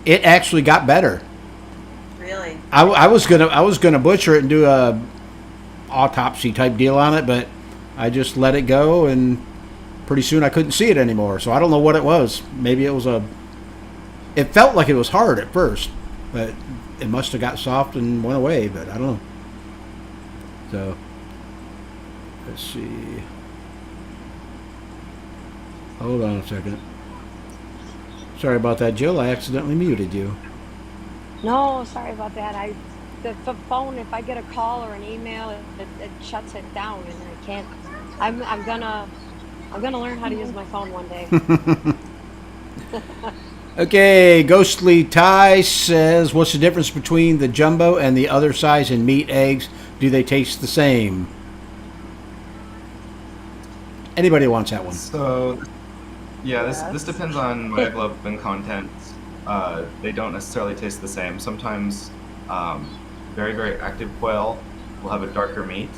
[SPEAKER 2] it actually got better.
[SPEAKER 3] Really?
[SPEAKER 2] I was gonna butcher it and do a autopsy type deal on it, but I just let it go, and pretty soon I couldn't see it anymore. So I don't know what it was. Maybe it was it felt like it was hard at first, but it must have got soft and went away, but I don't know. So let's see. Hold on a second. Sorry about that, Jill. I accidentally muted you.
[SPEAKER 5] No, sorry about that. The phone, if I get a call or an email, it shuts it down, and I can't. I'm gonna learn how to use my phone one day.
[SPEAKER 2] Okay, Ghostly Ty says, what's the difference between the jumbo and the other size in meat eggs? Do they taste the same? Anybody wants that one?
[SPEAKER 4] So, yeah, this depends on myoglobin content. They don't necessarily taste the same. Sometimes very, very active quail will have a darker meat.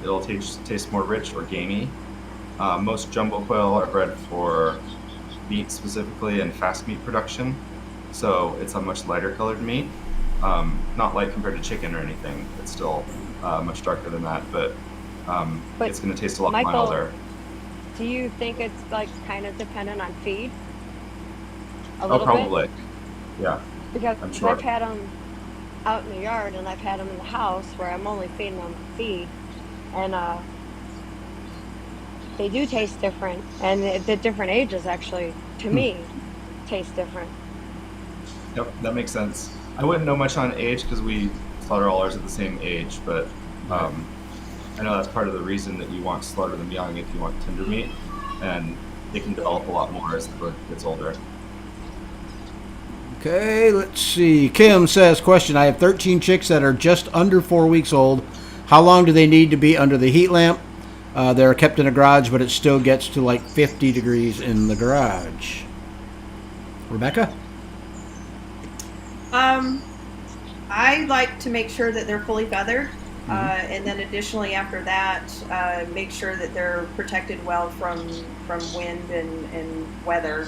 [SPEAKER 4] It'll taste more rich or gamey. Most jumbo quail are bred for meat specifically and fast meat production, so it's a much lighter colored meat. Not light compared to chicken or anything. It's still much darker than that, but it's going to taste a lot
[SPEAKER 5] Michael,
[SPEAKER 4] milder.
[SPEAKER 5] Do you think it's like kind of dependent on feed? A
[SPEAKER 4] Oh,
[SPEAKER 5] little
[SPEAKER 4] probably.
[SPEAKER 5] bit?
[SPEAKER 4] Yeah.
[SPEAKER 5] Because
[SPEAKER 4] I'm sure.
[SPEAKER 5] I've had them out in the yard, and I've had them in the house where I'm only feeding them feed, and they do taste different, and the different ages actually, to me, taste different.
[SPEAKER 4] Yep, that makes sense. I wouldn't know much on age because we slaughter all ours at the same age, but I know that's part of the reason that you want to slaughter them young if you want tender meat, and they can develop a lot more as the bird gets older.
[SPEAKER 2] Okay, let's see. Kim says, question, I have 13 chicks that are just under 4 weeks old. How long do they need to be under the heat lamp? They're kept in a garage, but it still gets to like 50 degrees in the garage. Rebecca?
[SPEAKER 3] I like to make sure that they're fully feathered, and then additionally after that, make sure that they're protected well from wind and weather.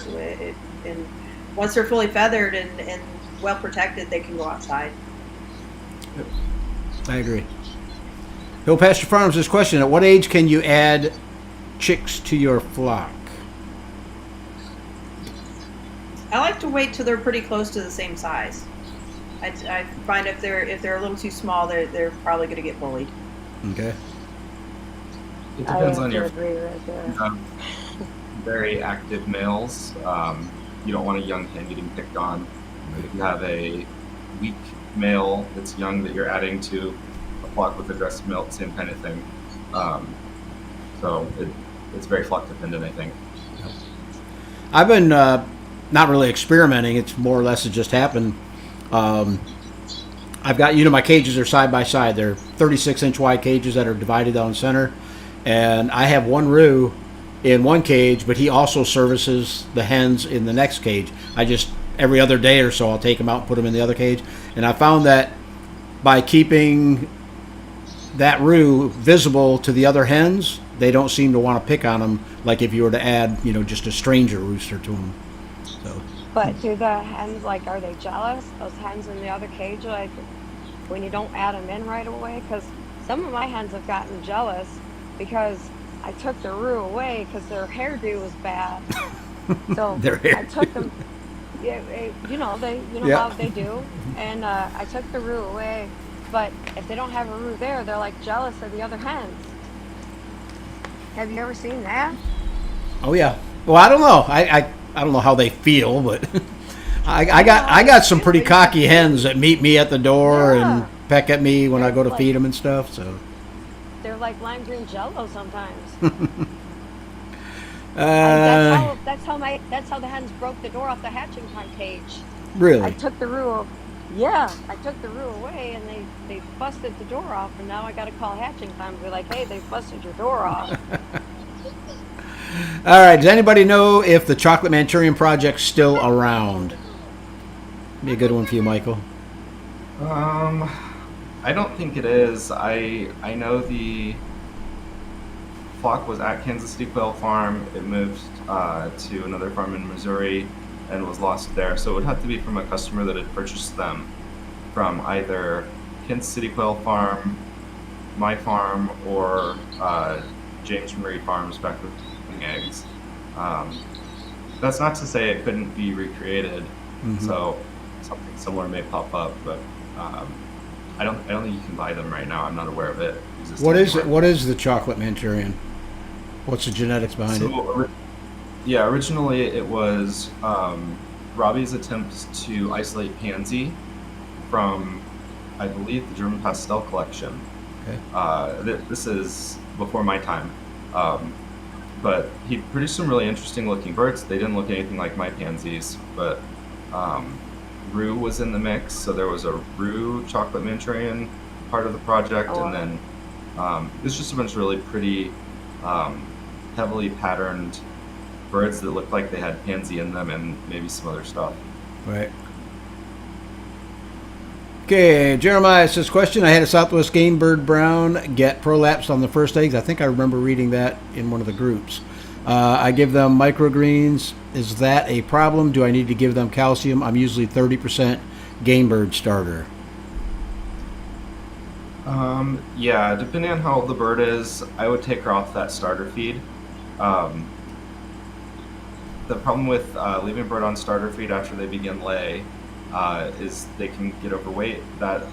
[SPEAKER 3] And once they're fully feathered and well protected, they can go outside.
[SPEAKER 2] Yep. I agree. Hill Pasture Farms, this question, at what age can you add chicks to your flock?
[SPEAKER 3] I like to wait till they're pretty close to the same size. I find if they're a little too small, they're probably going to get bullied.
[SPEAKER 2] Okay.
[SPEAKER 4] It depends on your.
[SPEAKER 5] agree right there.
[SPEAKER 4] very active males. You don't want a young hen getting picked on. If you have a weak male that's young that you're adding to a flock with aggressive male, same kind of thing. So it's very flock dependent, I think.
[SPEAKER 2] I've been not really experimenting. It's more or less it just happened. I've got, my cages are side by side. They're 36-inch wide cages that are divided down center. And I have one roux in one cage, but he also services the hens in the next cage. I just, every other day or so, I'll take them out and put them in the other cage. And I found that by keeping that roux visible to the other hens, they don't seem to want to pick on them like if you were to add, just a stranger rooster to them. So.
[SPEAKER 5] But do the hens, are they jealous? Those hens in the other cage, when you don't add them in right away? Because some of my hens have gotten jealous because I took the roux away because their hairdo was bad. So I took them. Yeah, how they do, and I took the roux away. But if they don't have a roux there, they're jealous of the other hens. Have you ever seen that?
[SPEAKER 2] Oh yeah. Well, I don't know. I don't know how they feel, but I got some pretty cocky hens that meet me at the door and peck at me when I go to feed them and stuff. So
[SPEAKER 5] they're like lime green Jello sometimes. That's how the hens broke the door off the hatching pond cage.
[SPEAKER 2] Really?
[SPEAKER 5] I took the roux. Yeah, I took the roux away and they busted the door off, and now I got to call hatching time and be like, hey, they busted your door off.
[SPEAKER 2] All right. Does anybody know if the Chocolate Manchurian Project's still around? Be a good one for you, Michael.
[SPEAKER 4] I don't think it is. I know the flock was at Kansas City Quail Farm. It moved to another farm in Missouri and was lost there. So it would have to be from a customer that had purchased them from either Kansas City Quail Farm, my farm, or James Marie Farms back with eggs. That's not to say it couldn't be recreated. Mm-hmm. So something similar may pop up, but I don't think you can buy them right now. I'm not aware of it.
[SPEAKER 2] What is it? What is the Chocolate Manchurian? What's the genetics behind it?
[SPEAKER 4] Yeah, originally it was Robbie's attempts to isolate pansy from, I believe, the German pastel collection. Okay. This is before my time. But he produced some really interesting looking birds. They didn't look anything like my pansies, but roux was in the mix. So there was a roux Chocolate Manchurian part of the project, and then there's just a bunch of really pretty, heavily patterned birds that looked like they had pansy in them and maybe some other stuff.
[SPEAKER 2] Right. Okay, Jeremiah says, question, I had a Southwest Game Bird Brown get prolapsed on the first eggs. I think I remember reading that in one of the groups. I give them microgreens. Is that a problem? Do I need to give them calcium? I'm usually 30% game bird starter.
[SPEAKER 4] Yeah, depending on how old the bird is, I would take her off that starter feed. The problem with leaving a bird on starter feed after they begin lay is they can get overweight. That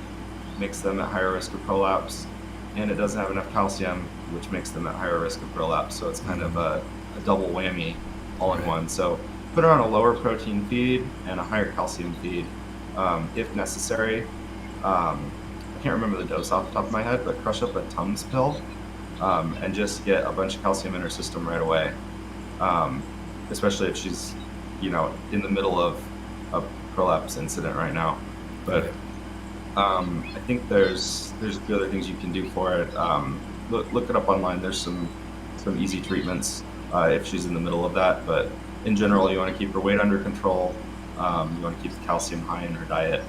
[SPEAKER 4] makes them at higher risk of prolapse, and it doesn't have enough calcium, which makes them at higher risk of prolapse. So it's kind of a double whammy all in one. So put her on a lower protein feed and a higher calcium feed if necessary. I can't remember the dose off the top of my head, but crush up a Tums pill and just get a bunch of calcium in her system right away. Especially if she's, in the middle of a prolapse incident right now. But I think there's a few other things you can do for it. Look it up online. There's some easy treatments if she's in the middle of that. But in general, you want to keep her weight under control. You want to keep the calcium high in her diet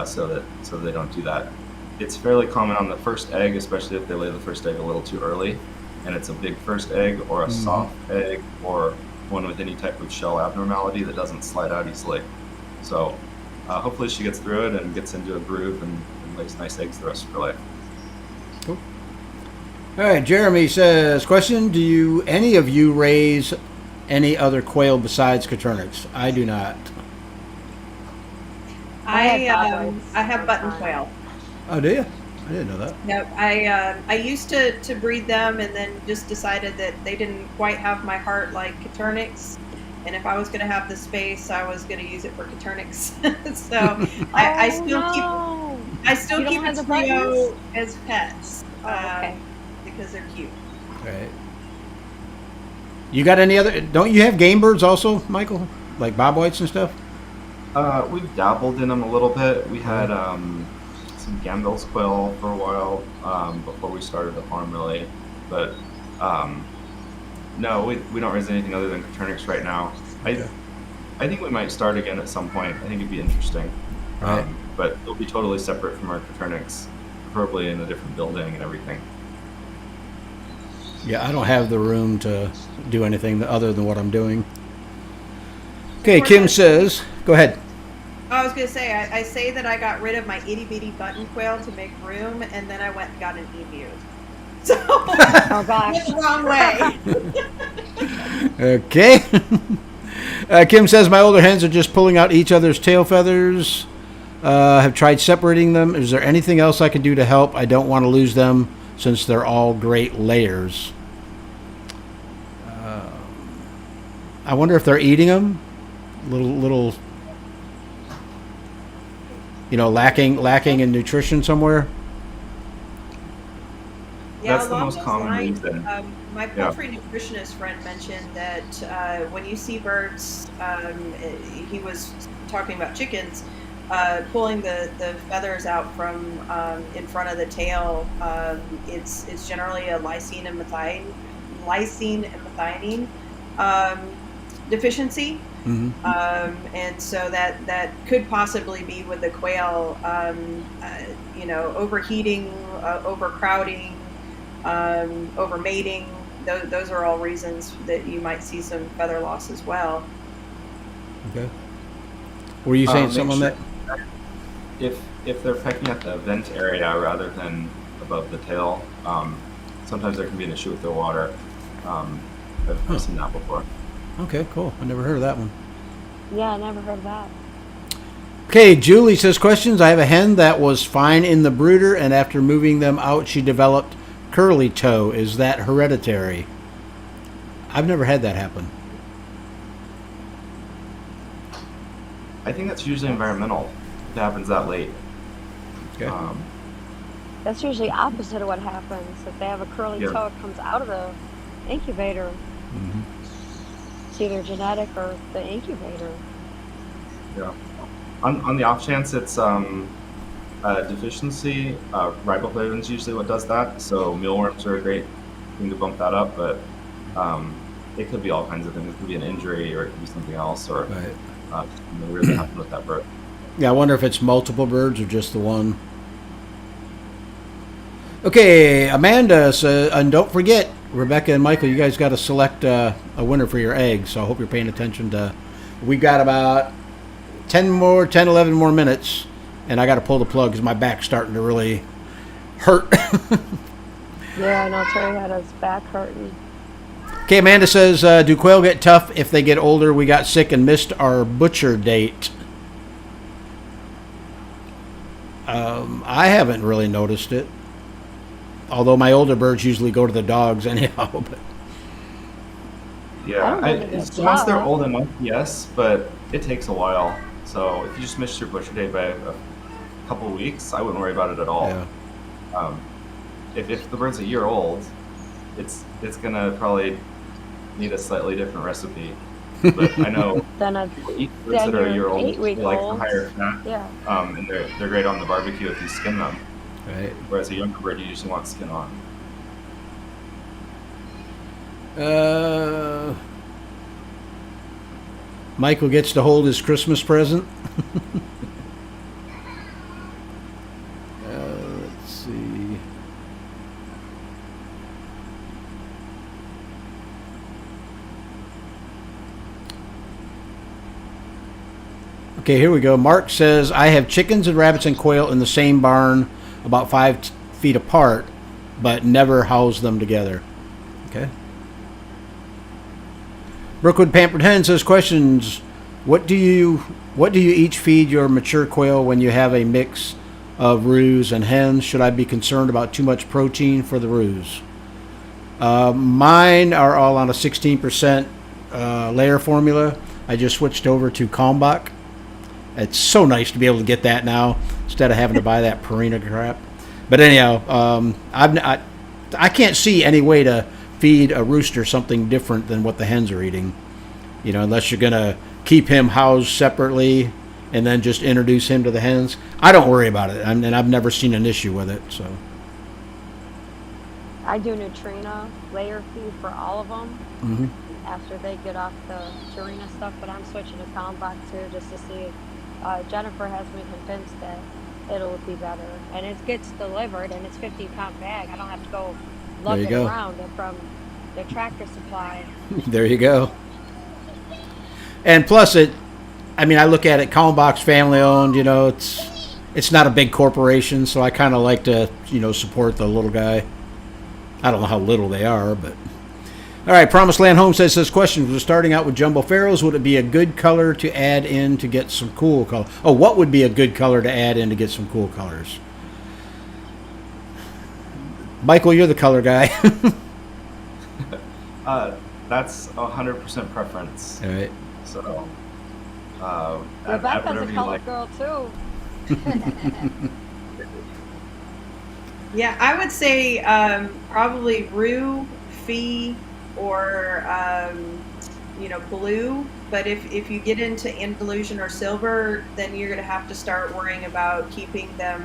[SPEAKER 4] so that they don't do that. It's fairly common on the first egg, especially if they lay the first egg a little too early, and it's a big first egg or a soft egg or one with any type of shell abnormality that doesn't slide out easily. So hopefully she gets through it and gets into a groove and lays nice eggs the rest of her life.
[SPEAKER 2] Cool. All right, Jeremy says, question, do any of you raise any other quail besides Coturnix? I do not.
[SPEAKER 3] I have button quail.
[SPEAKER 2] Oh, do you? I didn't know that.
[SPEAKER 3] Yep, I used to breed them, and then just decided that they didn't quite have my heart like Coturnix, and if I was going to have the space, I was going to use it for Coturnix. So I still
[SPEAKER 5] You don't
[SPEAKER 3] keep a
[SPEAKER 5] have the
[SPEAKER 3] trio
[SPEAKER 5] buttons?
[SPEAKER 3] as pets
[SPEAKER 5] Okay.
[SPEAKER 3] because they're cute.
[SPEAKER 2] Right. You got any other? Don't you have game birds also, Michael? Like bob whites and stuff?
[SPEAKER 4] We've dabbled in them a little bit. We had some Gambel's quail for a while before we started the farm, really. But no, we don't raise anything other than Coturnix right now.
[SPEAKER 2] Okay.
[SPEAKER 4] I think we might start again at some point. I think it'd be interesting.
[SPEAKER 2] Right.
[SPEAKER 4] But it'll be totally separate from our Coturnix, preferably in a different building and everything.
[SPEAKER 2] Yeah, I don't have the room to do anything other than what I'm doing. Okay, Kim says, go ahead.
[SPEAKER 3] I was going to say, I say that I got rid of my itty bitty button quail to make room, and then I went and got an emu. So,
[SPEAKER 5] Oh gosh.
[SPEAKER 3] went the wrong way.
[SPEAKER 2] Okay. Kim says, my older hens are just pulling out each other's tail feathers. Have tried separating them. Is there anything else I can do to help? I don't want to lose them since they're all great layers. I wonder if they're eating them. Little, lacking in nutrition somewhere.
[SPEAKER 3] Yeah,
[SPEAKER 4] That's the
[SPEAKER 3] along
[SPEAKER 4] most
[SPEAKER 3] those
[SPEAKER 4] common
[SPEAKER 3] lines,
[SPEAKER 4] reason.
[SPEAKER 3] my poultry nutritionist friend mentioned that when you see birds, he was talking about chickens, pulling the feathers out from in front of the tail. It's generally a lysine and methionine deficiency.
[SPEAKER 2] Mm-hmm.
[SPEAKER 3] And so that could possibly be with the quail, overheating, overcrowding, overmating. Those are all reasons that you might see some feather loss as well.
[SPEAKER 2] Okay. Were you saying something on that?
[SPEAKER 4] If they're pecking at the vent area rather than above the tail, sometimes there can be an issue with their water. I've seen that before.
[SPEAKER 2] Okay, cool. I never heard of that one.
[SPEAKER 5] Yeah, I never heard of that.
[SPEAKER 2] Okay, Julie says, questions. I have a hen that was fine in the brooder, and after moving them out, she developed curly toe. Is that hereditary? I've never had that happen.
[SPEAKER 4] I think that's usually environmental. If it happens that late.
[SPEAKER 2] Okay.
[SPEAKER 5] That's usually opposite of what happens. If they have a curly
[SPEAKER 4] Yeah.
[SPEAKER 5] toe, it comes out of the incubator.
[SPEAKER 2] Mm-hmm.
[SPEAKER 5] It's either genetic or the incubator.
[SPEAKER 4] Yeah. On the off chance it's deficiency, riboflavin is usually what does that. So mealworms are a great thing to bump that up, but it could be all kinds of things. It could be an injury, or it could be something else, or
[SPEAKER 2] Right.
[SPEAKER 4] something weird that happened with that bird.
[SPEAKER 2] Yeah, I wonder if it's multiple birds or just the one. Okay, Amanda says, and don't forget, Rebecca and Michael, you guys got to select a winner for your eggs. So I hope you're paying attention to. We got about 10, 11 more minutes, and I got to pull the plug because my back's starting to really hurt.
[SPEAKER 5] Yeah, I know Terry had his back hurting.
[SPEAKER 2] Okay, Amanda says, do quail get tough if they get older? We got sick and missed our butcher date. I haven't really noticed it. Although my older birds usually go to the dogs anyhow. But
[SPEAKER 4] Yeah,
[SPEAKER 5] I don't think it's
[SPEAKER 4] once they're
[SPEAKER 5] tough.
[SPEAKER 4] old enough, yes, but it takes a while. So if you just missed your butcher date by a couple of weeks, I wouldn't worry about it at all.
[SPEAKER 2] yeah.
[SPEAKER 4] If the bird's a year old, it's gonna probably need a slightly different recipe. But I know
[SPEAKER 5] Then a
[SPEAKER 4] people eat birds that are a year old. They
[SPEAKER 5] 8-week
[SPEAKER 4] like the
[SPEAKER 5] olds.
[SPEAKER 4] higher fat,
[SPEAKER 5] Yeah.
[SPEAKER 4] and they're great on the barbecue if you skin them.
[SPEAKER 2] Right.
[SPEAKER 4] Whereas a younger bird, you usually want skin on.
[SPEAKER 2] Michael gets to hold his Christmas present. Let's see. Okay, here we go. Mark says, I have chickens and rabbits and quail in the same barn about 5 feet apart, but never house them together. Okay. Brookwood Pampered Hen says, questions. What do you each feed your mature quail when you have a mix of roos and hens. Should I be concerned about too much protein for the roos? Mine are all on a 16% layer formula. I just switched over to Kalmbach. It's so nice to be able to get that now instead of having to buy that Purina crap. But anyhow, I can't see any way to feed a rooster something different than what the hens are eating. You know, unless you're going to keep him housed separately and then just introduce him to the hens. I don't worry about it, and I've never seen an issue with it. So
[SPEAKER 5] I do Neutrina layer feed for all of them after they get off the Purina stuff, but I'm switching to Kalmbach too just to see. Jennifer has me convinced that it'll be better, and it gets delivered, and it's 50-pound bag. I don't have to go looking around from the Tractor Supply.
[SPEAKER 2] There you go. And plus, I look at it, Kalmbach's family owned. You know, it's not a big corporation, so I kind of like to, support the little guy. I don't know how little they are, but. All right, Promised Land Homestead says, question, we're starting out with Jumbo Pharaohs. Would it be a good color to add in to get some cool color? Oh, what would be a good color to add in to get some cool colors? Michael, you're the color guy.
[SPEAKER 4] That's 100% preference.
[SPEAKER 2] All right.
[SPEAKER 4] So,
[SPEAKER 5] Rebecca's a color girl, too.
[SPEAKER 3] Yeah, I would say probably rue, fee, or blue. But if you get into Andalusian or silver, then you're going to have to start worrying about keeping them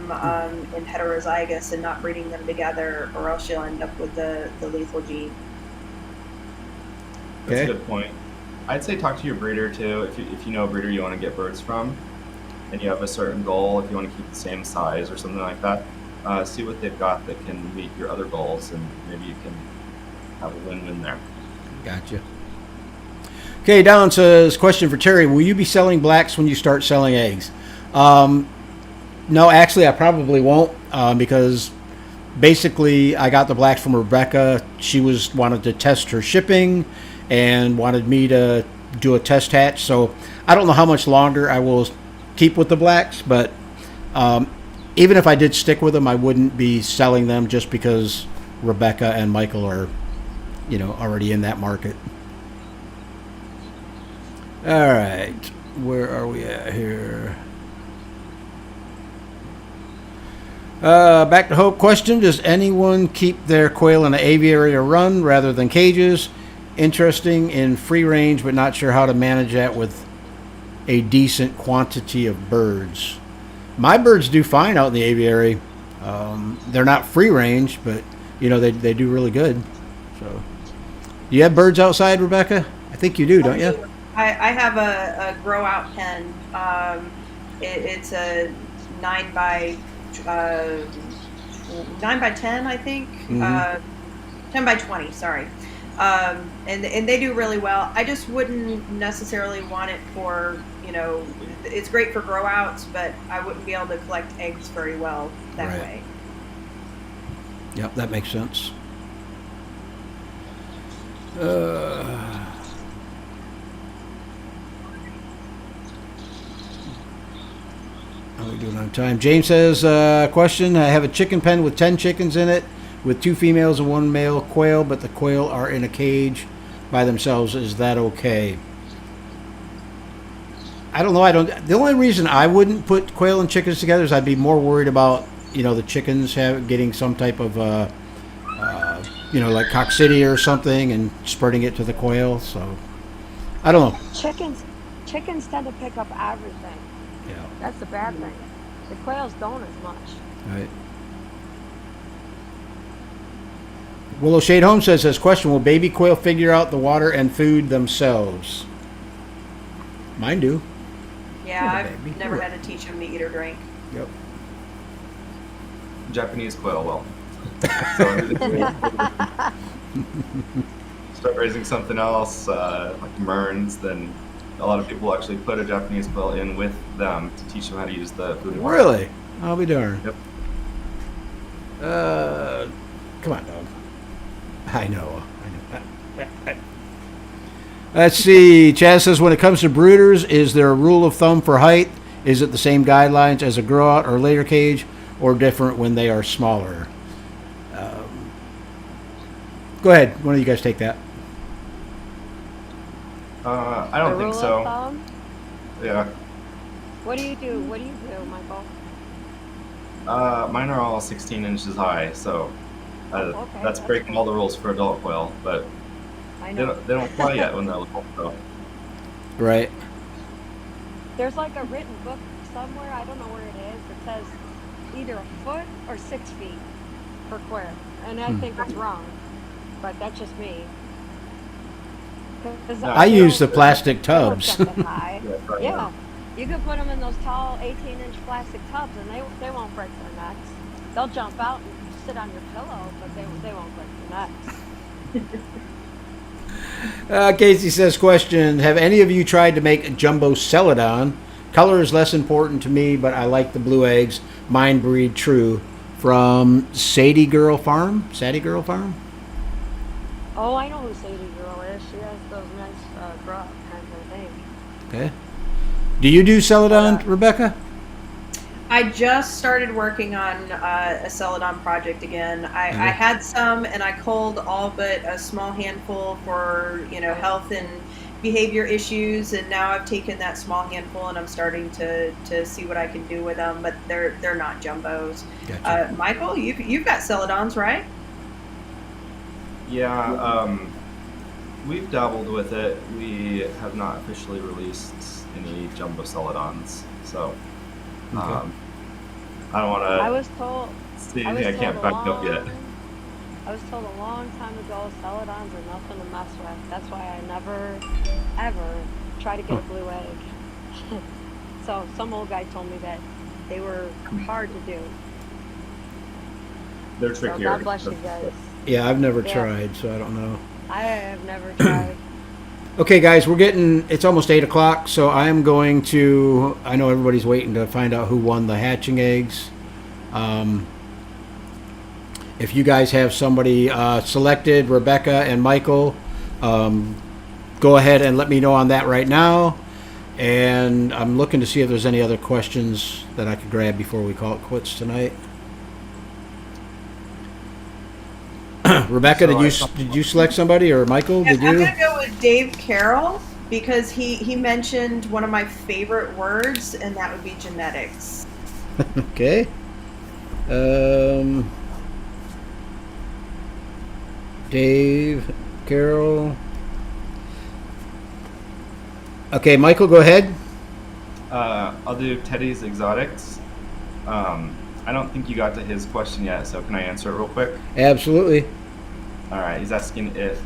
[SPEAKER 3] in heterozygous and not breeding them together, or else you'll end up with the lethal gene.
[SPEAKER 4] That's a good point. I'd say talk to your breeder too. If you know a breeder you want to get birds from, and you have a certain goal, if you want to keep the same size or something like that, see what they've got that can meet your other goals, and maybe you can have a win-win there.
[SPEAKER 2] Gotcha. Okay, Don says, question for Terry. Will you be selling blacks when you start selling eggs? No, actually, I probably won't because basically I got the blacks from Rebecca. She wanted to test her shipping and wanted me to do a test hatch. So I don't know how much longer I will keep with the blacks, but even if I did stick with them, I wouldn't be selling them just because Rebecca and Michael are, already in that market. All right, where are we at here? Back to Hope question. Does anyone keep their quail in an aviary or run rather than cages? Interesting in free range, but not sure how to manage that with a decent quantity of birds. My birds do fine out in the aviary. They're not free range, but they do really good. So, you have birds outside, Rebecca? I think you do, don't you?
[SPEAKER 3] I have a grow out pen. It's a 9 by 10, I think. 10 by 20, sorry. And they do really well. I just wouldn't necessarily want it for, it's great for grow outs, but I wouldn't be able to collect eggs very well that way.
[SPEAKER 2] Yep, that makes sense. How are we doing on time? James says, question, I have a chicken pen with 10 chickens in it with 2 females and 1 male quail, but the quail are in a cage by themselves. Is that okay? I don't know. The only reason I wouldn't put quail and chickens together is I'd be more worried about, the chickens getting some type of, like coccidia or something and spreading it to the quail. So, I don't know.
[SPEAKER 5] Chickens tend to pick up everything.
[SPEAKER 2] Yeah.
[SPEAKER 5] That's the bad thing. The quails don't as much.
[SPEAKER 2] Right. Willow Shade Home says, question, will baby quail figure out the water and food themselves? Mine do.
[SPEAKER 3] Yeah, I've never had to teach them to eat or drink.
[SPEAKER 2] Yep.
[SPEAKER 4] Japanese quail will. Start raising something else, like merns, then a lot of people actually put a Japanese quail in with them to teach them how to use the food environment.
[SPEAKER 2] Really? I'll be darned.
[SPEAKER 4] Yep.
[SPEAKER 2] Come on, dog. I know. Let's see. Chaz says, when it comes to brooders, is there a rule of thumb for height? Is it the same guidelines as a grow out or later cage? or different when they are smaller? Go ahead. One of you guys take that.
[SPEAKER 4] I don't
[SPEAKER 5] The
[SPEAKER 4] think
[SPEAKER 5] rule
[SPEAKER 4] so.
[SPEAKER 5] of thumb?
[SPEAKER 4] Yeah.
[SPEAKER 5] What do you do? What do you do, Michael?
[SPEAKER 4] Mine are all 16 inches high, so
[SPEAKER 5] Okay,
[SPEAKER 4] that's
[SPEAKER 5] that's
[SPEAKER 4] breaking
[SPEAKER 5] cool.
[SPEAKER 4] all the rules for adult quail, but
[SPEAKER 5] I
[SPEAKER 4] they
[SPEAKER 5] know.
[SPEAKER 4] don't fly yet when they're little. So.
[SPEAKER 2] Right.
[SPEAKER 5] There's like a written book somewhere, I don't know where it is, that says either a foot or 6 feet per quail. And I think it's wrong, but that's just me. 'Cause
[SPEAKER 2] I
[SPEAKER 5] they
[SPEAKER 2] use the
[SPEAKER 5] don't-
[SPEAKER 2] plastic
[SPEAKER 5] they don't
[SPEAKER 2] tubs.
[SPEAKER 5] get that high.
[SPEAKER 4] Yeah, probably
[SPEAKER 5] Yeah,
[SPEAKER 4] not.
[SPEAKER 5] you could put them in those tall 18-inch plastic tubs and they won't break their necks. They'll jump out and sit on your pillow, but they won't break their necks.
[SPEAKER 2] Casey says, question, have any of you tried to make a jumbo celadon? Color is less important to me, but I like the blue eggs. Mine breed true. From Sadie Girl Farm? Sadie Girl Farm?
[SPEAKER 5] Oh, I know who Sadie Girl is. She has those nice grow up kinds, I think.
[SPEAKER 2] Okay. Do you do celadon, Rebecca?
[SPEAKER 3] I just started working on a Celadon project again. I had some, and I culled all but a small handful for health and behavior issues, and now I've taken that small handful and I'm starting to see what I can do with them. But they're not jumbos.
[SPEAKER 2] Gotcha.
[SPEAKER 3] Michael, you've got Celadons, right?
[SPEAKER 4] Yeah, we've dabbled with it. We have not officially released any jumbo celadons, so
[SPEAKER 2] Okay.
[SPEAKER 4] I don't
[SPEAKER 5] I
[SPEAKER 4] want
[SPEAKER 5] was told.
[SPEAKER 4] to say
[SPEAKER 5] I was
[SPEAKER 4] anything I can't
[SPEAKER 5] told
[SPEAKER 4] back up yet.
[SPEAKER 5] I was told a long time ago celadons are nothing to mess with. That's why I never, ever try to get a blue egg. So some old guy told me that they were hard to do.
[SPEAKER 4] They're
[SPEAKER 5] So
[SPEAKER 4] trickier.
[SPEAKER 5] God bless you guys.
[SPEAKER 2] Yeah, I've never
[SPEAKER 5] Yeah.
[SPEAKER 2] tried, so I don't know.
[SPEAKER 5] I have never tried.
[SPEAKER 2] Okay, guys, it's almost 8 o'clock, so I am going to, I know everybody's waiting to find out who won the hatching eggs. If you guys have somebody selected, Rebecca and Michael, go ahead and let me know on that right now. And I'm looking to see if there's any other questions that I could grab before we call it quits tonight. Rebecca,
[SPEAKER 4] So
[SPEAKER 2] did you select somebody, or Michael, did
[SPEAKER 3] I'm
[SPEAKER 2] you?
[SPEAKER 3] gonna go with Dave Carroll because he mentioned one of my favorite words, and that would be genetics.
[SPEAKER 2] Okay. Dave, Carol. Okay, Michael, go ahead.
[SPEAKER 4] I'll do Teddy's Exotics. I don't think you got to his question yet, so can I answer it real quick?
[SPEAKER 2] Absolutely.
[SPEAKER 4] All right, he's asking if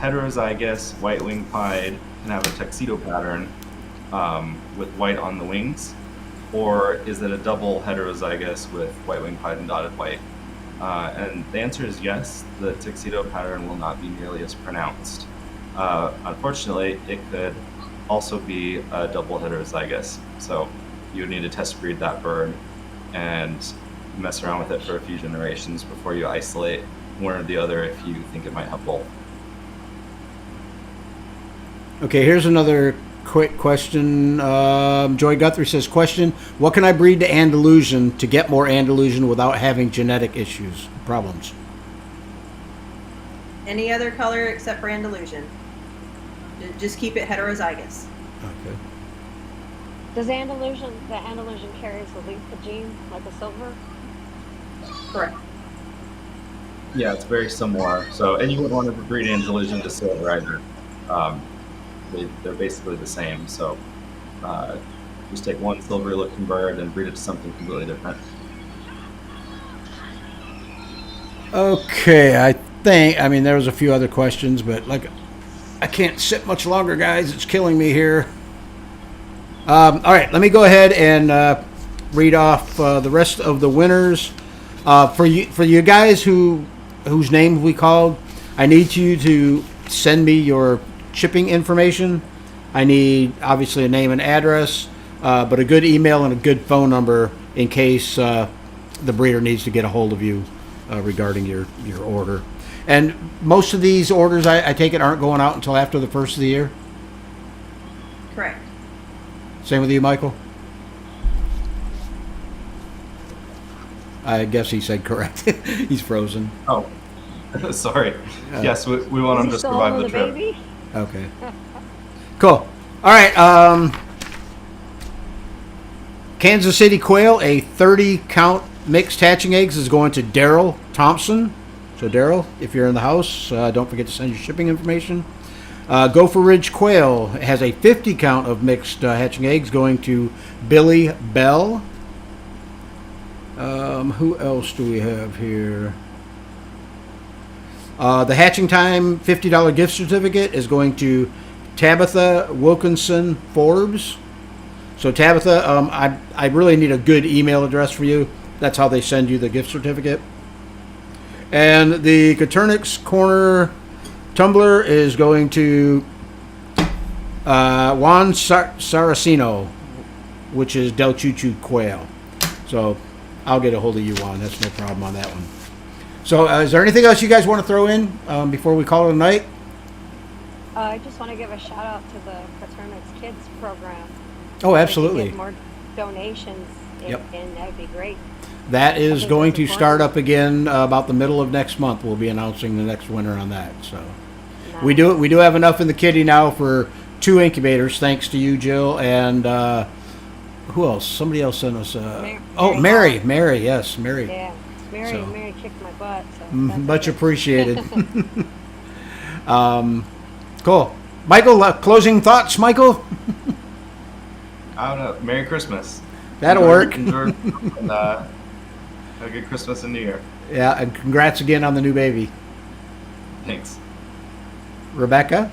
[SPEAKER 4] heterozygous white-winged pied can have a tuxedo pattern with white on the wings, or is it a double heterozygous with white-winged pied and dotted white? And the answer is yes, the tuxedo pattern will not be nearly as pronounced. Unfortunately, it could also be a double heterozygous, so you would need to test breed that bird and mess around with it for a few generations before you isolate one or the other if you think it might have both.
[SPEAKER 2] Okay, here's another quick question. Joy Guthrie says, question, what can I breed to Andalusian to get more Andalusian without having genetic problems?
[SPEAKER 3] Any other color except for Andalusian. Just keep it heterozygous.
[SPEAKER 2] Okay.
[SPEAKER 5] Does the Andalusian carries the Letha gene like a silver?
[SPEAKER 3] Correct.
[SPEAKER 4] Yeah, it's very similar. So, and you wouldn't want to breed Andalusian to silver either. They're basically the same. So, just take one silvery-looking bird and breed it to something completely different.
[SPEAKER 2] Okay, I mean, there was a few other questions, but I can't sit much longer, guys. It's killing me here. All right, let me go ahead and read off the rest of the winners. For you guys whose name we called, I need you to send me your shipping information. I need obviously a name and address, but a good email and a good phone number in case the breeder needs to get a hold of you regarding your order. And most of these orders, I take it, aren't going out until after the first of the year?
[SPEAKER 3] Correct.
[SPEAKER 2] Same with you, Michael? I guess he said correct. He's frozen.
[SPEAKER 4] Oh, sorry. Yes, we want
[SPEAKER 5] Is
[SPEAKER 4] him
[SPEAKER 5] he
[SPEAKER 4] to
[SPEAKER 5] still
[SPEAKER 4] survive
[SPEAKER 5] holding
[SPEAKER 4] the
[SPEAKER 5] the
[SPEAKER 4] trip.
[SPEAKER 5] baby?
[SPEAKER 2] Okay. Cool. All right. Kansas City quail, a 30 count mixed hatching eggs is going to Daryl Thompson. So Daryl, if you're in the house, don't forget to send your shipping information. Gopher Ridge quail has a 50 count of mixed hatching eggs going to Billy Bell. Who else do we have here? The Hatching Time $50 gift certificate is going to Tabitha Wilkinson Forbes. So Tabitha, I really need a good email address for you. That's how they send you the gift certificate. And the Coturnix Corner tumbler is going to Juan Saraceno, which is Del Chuchu Quail. So I'll get a hold of you, Juan. That's no problem on that one. So is there anything else you guys want to throw in before we call it a night?
[SPEAKER 5] I just want to give a shout out to the Coturnix Kids program.
[SPEAKER 2] Oh,
[SPEAKER 5] If
[SPEAKER 2] absolutely.
[SPEAKER 5] they get more donations,
[SPEAKER 2] Yep.
[SPEAKER 5] and that'd be great.
[SPEAKER 2] That is
[SPEAKER 5] think
[SPEAKER 2] going
[SPEAKER 5] that's
[SPEAKER 2] to
[SPEAKER 5] important.
[SPEAKER 2] start up again about the middle of next month. We'll be announcing the next winner on that. So we do have enough in the kitty now for 2 incubators, thanks to you, Jill, and who else? Somebody else sent us. Mary. Mary, yes, Mary.
[SPEAKER 5] Yeah, Mary.
[SPEAKER 2] So-
[SPEAKER 5] Mary kicked my butt. So
[SPEAKER 2] Much appreciated. Cool. Michael, closing thoughts, Michael?
[SPEAKER 4] I don't know. Merry Christmas.
[SPEAKER 2] That'll work.
[SPEAKER 4] Enjoy, and, have a good Christmas and New Year.
[SPEAKER 2] Yeah, and congrats again on the new baby.
[SPEAKER 4] Thanks.
[SPEAKER 2] Rebecca?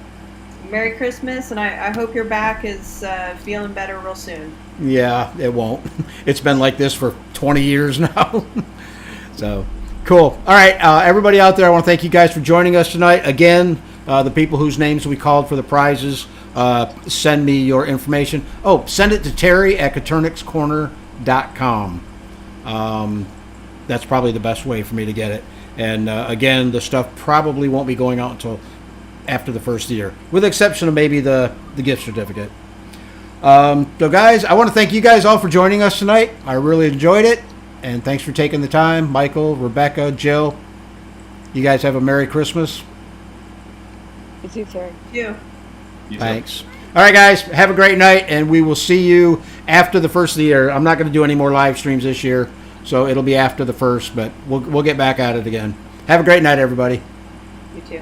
[SPEAKER 3] Merry Christmas, and I hope your back is feeling better real soon.
[SPEAKER 2] Yeah, it won't. It's been like this for 20 years now. So, cool. All right, everybody out there, I want to thank you guys for joining us tonight. Again, the people whose names we called for the prizes, send me your information. Oh, send it to Terry at coturnixcorner.com. That's probably the best way for me to get it. And again, the stuff probably won't be going out until after the first year, with the exception of maybe the gift certificate. So guys, I want to thank you guys all for joining us tonight. I really enjoyed it, and thanks for taking the time. Michael, Rebecca, Jill, you guys have a Merry Christmas.
[SPEAKER 5] You too, Terry.
[SPEAKER 3] You.
[SPEAKER 4] You too.
[SPEAKER 2] Thanks. All right, guys, have a great night, and we will see you after the first of the year. I'm not going to do any more live streams this year, so it'll be after the first, but we'll get back at it again. Have a great night, everybody.
[SPEAKER 3] You too.